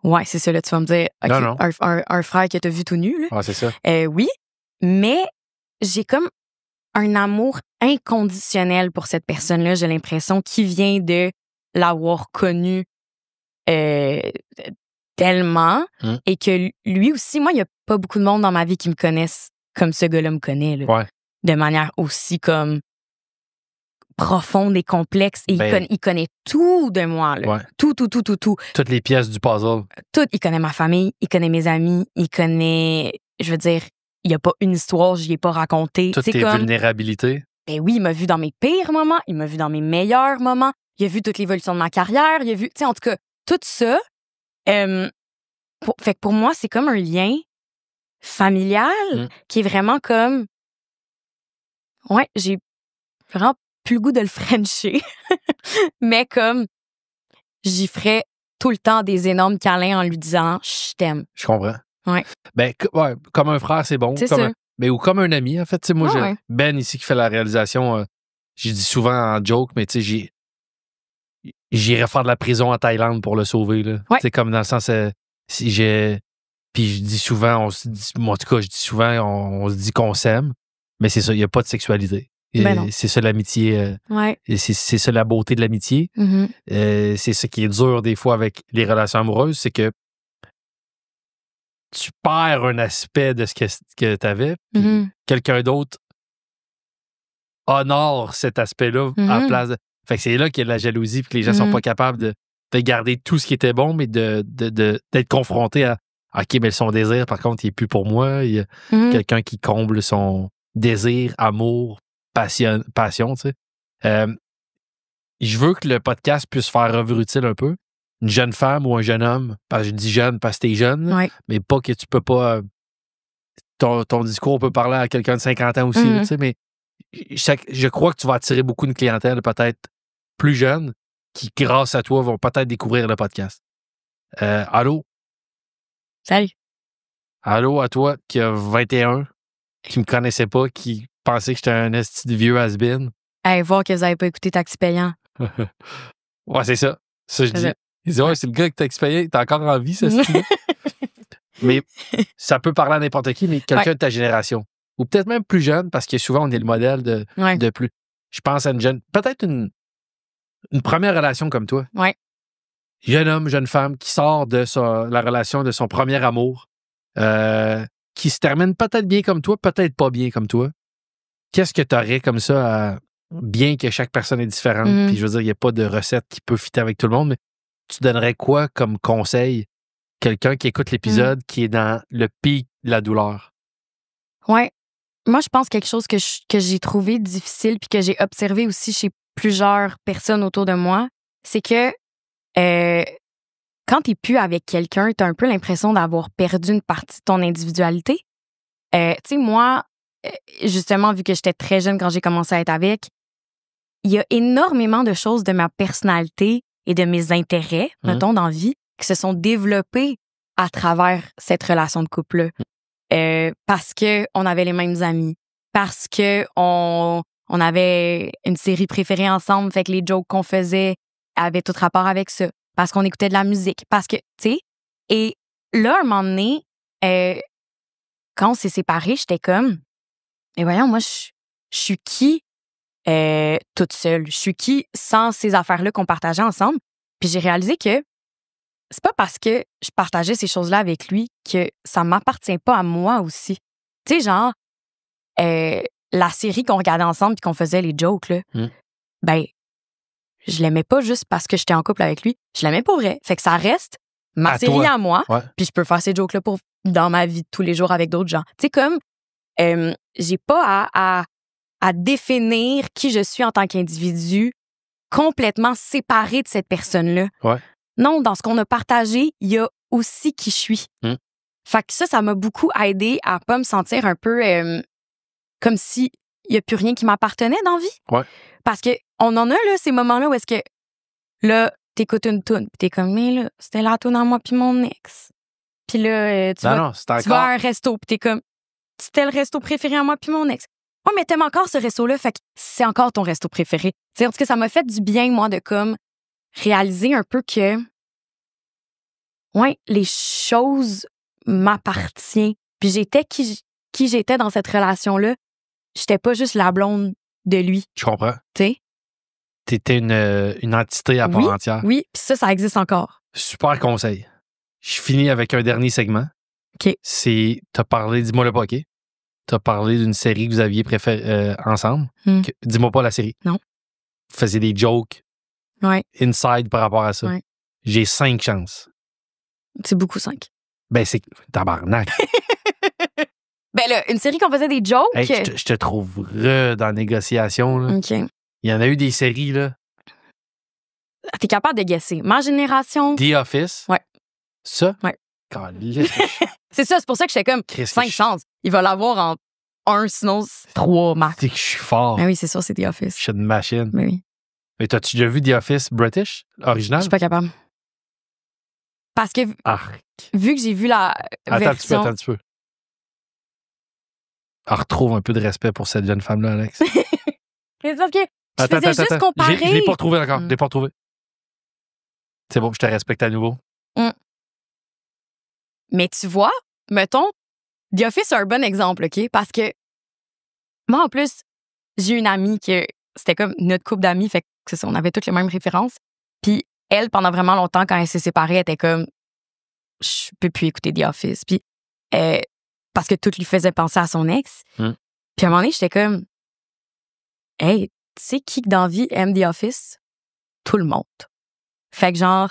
Ouais, c'est ça, là, tu vas me dire, okay, non. Un frère que t'as vu tout nu, là. Ouais, c'est ça. Oui, mais j'ai comme un amour inconditionnel pour cette personne-là, j'ai l'impression, qui vient de l'avoir connu tellement et que lui aussi, moi, il y a pas beaucoup de monde dans ma vie qui me connaissent comme ce gars-là me connaît, là, Ouais. de manière aussi comme profonde et complexe. Et il connaît tout de moi, là. Ouais. Tout. Toutes les pièces du puzzle. Tout. Il connaît ma famille, il connaît mes amis, il connaît, je veux dire, il n'y a pas une histoire, je n'y ai pas raconté. Toutes tes vulnérabilités. Ben oui, il m'a vu dans mes pires moments, il m'a vu dans mes meilleurs moments, il a vu toute l'évolution de ma carrière, il a vu, tu sais, en tout cas, tout ça. Fait que pour moi, c'est comme un lien familial qui est vraiment comme, ouais, j'ai vraiment plus le goût de le frencher, mais comme j'y ferais tout le temps des énormes câlins en lui disant « je t'aime ». Je comprends. Ouais. Ben, comme un frère, c'est bon. C'est comme ça. ou comme un ami, en fait. Tu sais, moi, Ouais. Ben, ici, qui fait la réalisation, j'ai dit souvent en joke, mais tu sais, j'irais faire de la prison en Thaïlande pour le sauver, là. Ouais. Tu sais, comme dans le sens, si j'ai... Puis je dis souvent, moi, en tout cas, je dis souvent, on se dit qu'on s'aime, mais c'est ça, il n'y a pas de sexualité. Ben non. C'est ça l'amitié. Ouais. C'est ça la beauté de l'amitié. Mm-hmm. C'est ça qui est dur des fois avec les relations amoureuses, c'est que tu perds un aspect de ce que tu avais, puis quelqu'un d'autre honore cet aspect-là à la place de... Fait que c'est là qu'il y a de la jalousie, puis que les gens sont pas capables de garder tout ce qui était bon, mais d'être confrontés à OK, mais son désir, par contre, il n'est plus pour moi. Il y a quelqu'un qui comble son désir, amour, passion, tu sais. Je veux que le podcast puisse faire œuvre utile un peu. Une jeune femme ou un jeune homme, parce que je dis jeune parce que t'es jeune, mais pas que tu peux pas... Ton discours peut parler à quelqu'un de 50 ans aussi, tu sais, mais je crois que tu vas attirer beaucoup de clientèle peut-être plus jeune qui, grâce à toi, vont peut-être découvrir le podcast. Allô? Salut. Allô à toi qui a 21, qui me connaissait pas, qui pensait que j'étais un esti de vieux has-been. Hey, voir que vous n'avez pas écouté Taxi Payant. Ouais, c'est ça. Ça, je dis. Il dit, ouais, c'est le gars que Taxi Payant, t'es encore en vie, ça, style. Mais ça peut parler à n'importe qui, mais quelqu'un de ta génération. Ou peut-être même plus jeune, parce que souvent, on est le modèle de plus. Je pense à une jeune, peut-être une première relation comme toi. Ouais. Jeune homme, jeune femme qui sort de la relation de son premier amour, qui se termine peut-être bien comme toi, peut-être pas bien comme toi. Qu'est-ce que tu aurais comme ça, bien que chaque personne est différente, puis je veux dire, il n'y a pas de recette qui peut fitter avec tout le monde, mais tu donnerais quoi comme conseil quelqu'un qui écoute l'épisode qui est dans le pic de la douleur? Ouais. Moi, je pense quelque chose que j'ai trouvé difficile puis que j'ai observé aussi chez plusieurs personnes autour de moi, c'est que quand t'es plus avec quelqu'un, t'as un peu l'impression d'avoir perdu une partie de ton individualité. Tu sais, moi, justement, vu que j'étais très jeune quand j'ai commencé à être avec, il y a énormément de choses de ma personnalité et de mes intérêts, mettons, dans la vie, qui se sont développés à travers cette relation de couple-là. Parce que on avait les mêmes amis, parce que on avait une série préférée ensemble, fait que les jokes qu'on faisait avaient tout rapport avec ça, parce qu'on écoutait de la musique, parce que, tu sais, et là, un moment donné, quand on s'est séparés, j'étais comme, mais voyons, moi, je suis qui toute seule? Je suis qui sans ces affaires-là qu'on partageait ensemble? Puis j'ai réalisé que c'est pas parce que je partageais ces choses-là avec lui que ça m'appartient pas à moi aussi. Tu sais, genre, la série qu'on regardait ensemble puis qu'on faisait les jokes, là, ben, je l'aimais pas juste parce que j'étais en couple avec lui. Je l'aimais pour vrai. Fait que ça reste ma série à moi. Ouais. Puis je peux faire ces jokes-là dans ma vie de tous les jours avec d'autres gens. Tu sais, comme, j'ai pas à définir qui je suis en tant qu'individu complètement séparé de cette personne-là. Ouais. Non, dans ce qu'on a partagé, il y a aussi qui je suis. Fait que ça m'a beaucoup aidé à pas me sentir un peu comme si il y a plus rien qui m'appartenait dans la vie. Ouais. Parce que on en a là ces moments-là où est-ce que là t'écoutes une toune, puis t'es comme mais là c'était la toune à moi puis mon ex. Puis là tu vas à un resto, puis t'es comme c'était le resto préféré à moi puis mon ex. Ouais, mais t'aimes encore ce resto-là, fait que c'est encore ton resto préféré. T'sais, en tout cas, ça m'a fait du bien, moi, de comme réaliser un peu que ouais, les choses m'appartiennent. Puis j'étais qui j'étais dans cette relation-là. J'étais pas juste la blonde de lui. Je comprends. Tu sais? T'étais une entité à part entière. Oui, puis ça existe encore. Super conseil. Je finis avec un dernier segment. OK. T'as parlé, dis-moi le pas, OK? T'as parlé d'une série que vous aviez préférée ensemble. Dis-moi pas la série. Non. Vous faisiez des jokes inside par rapport à ça. Ouais. J'ai 5 chances. C'est beaucoup 5. Ben, c'est tabarnak. Ben là, une série qu'on faisait des jokes. Hey, je te trouve dans la négociation. Là. OK. Il y en a eu des séries, là. T'es capable de guesser. Ma génération. The Office. Ouais. Ça? Ouais. C'est ça, c'est pour ça que j'étais comme 5 chances. Il va l'avoir en 1, sinon 3 max. C'est que je suis fort. Ben oui, c'est sûr, c'est The Office. Je suis une machine. Ben oui. Mais t'as-tu déjà vu The Office British, original? Je suis pas capable. Parce que vu que j'ai vu la version... Attends un petit peu. Retrouve un peu de respect pour cette jeune femme-là, Alex. C'est parce que je faisais juste comparer. Je l'ai pas retrouvé encore. Je l'ai pas retrouvé. C'est bon, je te respecte à nouveau. Mais tu vois, mettons, The Office, c'est un bon exemple, OK? Parce que moi, en plus, j'ai une amie que c'était comme notre couple d'amis, fait que c'est ça, on avait toutes les mêmes références. Puis elle, pendant vraiment longtemps, quand elle s'est séparée, elle était comme je peux plus écouter The Office. Puis parce que tout lui faisait penser à son ex. Puis à un moment donné, j'étais comme hey, tu sais qui dans la vie aime The Office? Tout le monde. Fait que genre,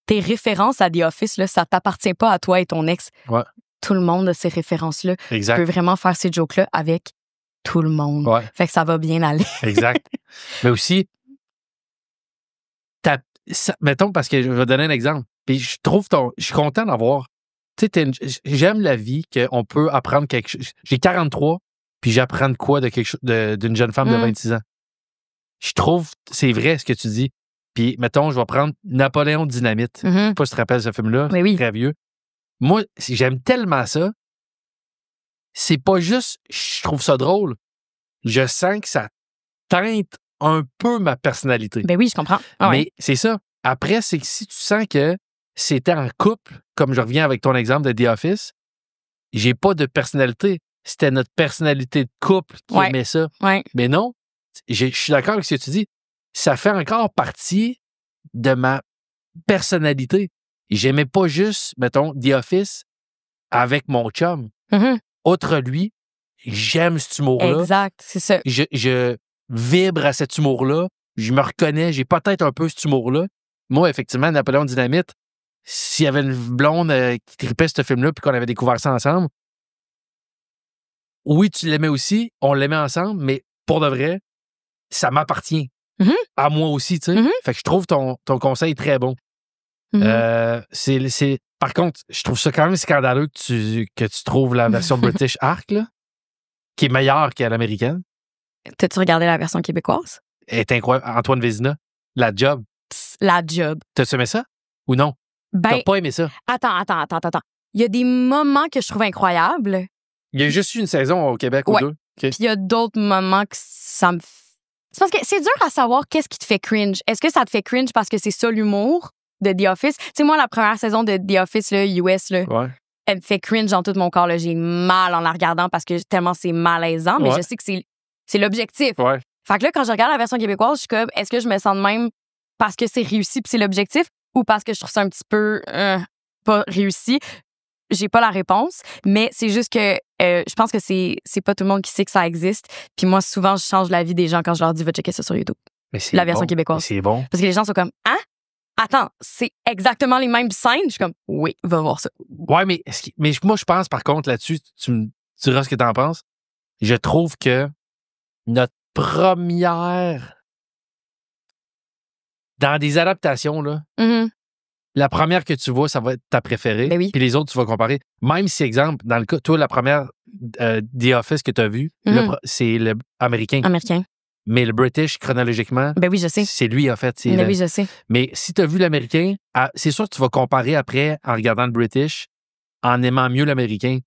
tes références à The Office, là, ça t'appartient pas à toi et ton ex. Ouais. Tout le monde a ces références-là. Exact. Tu peux vraiment faire ces jokes-là avec tout le monde. Ouais. Fait que ça va bien aller. Exact. Mais aussi, mettons, parce que je vais donner un exemple. Puis je suis content d'avoir. Tu sais, j'aime la vie qu'on peut apprendre quelque chose. J'ai 43, puis j'apprends de quoi d'une jeune femme de 26 ans. Je trouve, c'est vrai ce que tu dis. Puis, mettons, je vais prendre Napoléon Dynamite. Je sais pas si tu te rappelles ce film-là. Oui. Très vieux. Moi, j'aime tellement ça. C'est pas juste, je trouve ça drôle. Je sens que ça teinte un peu ma personnalité. Ben oui, je comprends. Mais c'est ça. Après, c'est que si tu sens que c'était en couple, comme je reviens avec ton exemple de The Office, j'ai pas de personnalité. C'était notre personnalité de couple qui aimait ça. Ouais. Mais non, je suis d'accord avec ce que tu dis. Ça fait encore partie de ma personnalité. J'aimais pas juste, mettons, The Office avec mon chum. Outre lui, j'aime cet humour-là. Exact, c'est ça. Je vibre à cet humour-là. Je me reconnais. J'ai peut-être un peu cet humour-là. Moi, effectivement, Napoléon Dynamite, s'il y avait une blonde qui tripait ce film-là puis qu'on avait découvert ça ensemble, oui, tu l'aimais aussi, on l'aimait ensemble, mais pour de vrai, ça m'appartient. À moi aussi, tu sais. Fait que je trouve ton conseil très bon. Par contre, je trouve ça quand même scandaleux que tu trouves la version British Arc, là, qui est meilleure que l'américaine. T'as-tu regardé la version québécoise? Elle est incroyable. Antoine Vézina, La Job. La Job. T'as-tu aimé ça? Ou non? T'as pas aimé ça? Attends. Il y a des moments que je trouve incroyables. Il y a juste eu une saison au Québec ou deux. Okay. Puis il y a d'autres moments que ça me... C'est parce que c'est dur à savoir qu'est-ce qui te fait cringe. Est-ce que ça te fait cringe parce que c'est ça l'humour de The Office? Tu sais, moi, la première saison de The Office, là, US, là, elle me fait cringe dans tout mon corps. Là. J'ai mal en la regardant parce que tellement c'est malaisant, mais je sais que c'est l'objectif. Ouais. Fait que là, quand je regarde la version québécoise, je suis comme, est-ce que je me sens de même parce que c'est réussi puis c'est l'objectif ou parce que je trouve ça un petit peu pas réussi? J'ai pas la réponse, mais c'est juste que je pense que c'est pas tout le monde qui sait que ça existe. Puis moi, souvent, je change la vie des gens quand je leur dis va checker ça sur YouTube. Mais la version québécoise. Mais c'est bon. Parce que les gens sont comme hein? Attends, c'est exactement les mêmes scènes? Je suis comme oui, va voir ça. Ouais, mais moi, je pense par contre là-dessus, tu me diras ce que t'en penses. Je trouve que notre première. Dans des adaptations, là. La première que tu vois, ça va être ta préférée. Ben oui. Puis les autres, tu vas comparer. Même si, exemple, dans le cas, toi, la première The Office que tu as vue, c'est le américain. Mais le British, chronologiquement, ben oui, je sais. C'est lui, en fait. Ben oui, je sais. Mais si tu as vu l'américain, c'est sûr que tu vas comparer après en regardant le British, en aimant mieux l'américain.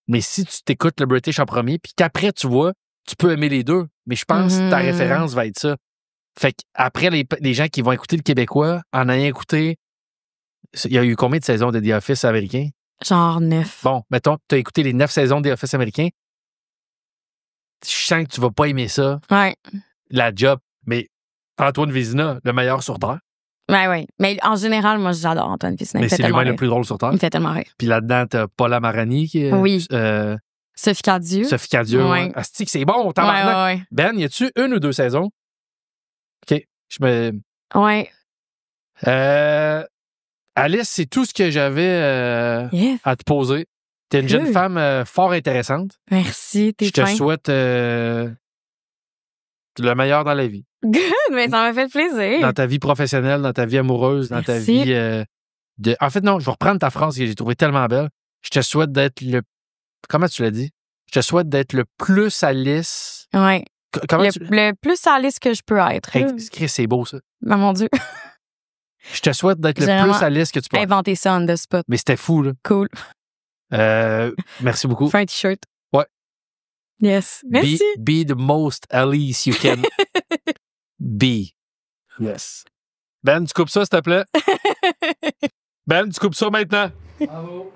Mais si tu t'écoutes le British en premier, puis qu'après, tu vois, tu peux aimer les deux. Mais je pense que ta référence va être ça. Fait qu'après, les gens qui vont écouter le Québécois, en ayant écouté. Il y a eu combien de saisons de The Office américain? Genre 9. Bon, mettons, tu as écouté les 9 saisons de The Office américain. Je sens que tu vas pas aimer ça. Ouais. La Job. Mais Antoine Vézina, le meilleur sur Terre. Ouais. Mais en général, moi, j'adore Antoine Vézina. Mais c'est lui-même le plus drôle sur Terre. Il me fait tellement rire. Puis là-dedans, t'as Paula Marani qui est. Oui. Sophie Cadieux. Sophie Cadieux. Ouais. Asti que c'est bon, tabarnak. Ouais. Ben, y a-tu 1 ou 2 saisons? OK. Ouais. Alice, c'est tout ce que j'avais Yes. à te poser. T'es une jeune femme fort intéressante. Merci, t'es Je te fin. souhaite le meilleur dans la vie. Good, mais ça m'a fait plaisir. Dans ta vie professionnelle, dans ta vie amoureuse, dans ta vie En fait, non, je vais reprendre ta phrase que j'ai trouvée tellement belle. Je te souhaite d'être le... Comment tu l'as dit? Je te souhaite d'être le plus Alice... Ouais. Comment Le plus Alice que je peux être. Chris, c'est beau, ça. Ben, mon Dieu. Je te souhaite d'être le J'ai plus vraiment Alice que tu peux être. Inventer ça on the spot. Mais c'était fou, là. Cool. Merci beaucoup. Fais un t-shirt. Ouais. Yes. Merci. Be the most Alice you can be. Yes. Ben, tu coupes ça, s'il te plaît. Ben, tu coupes ça maintenant. Bravo.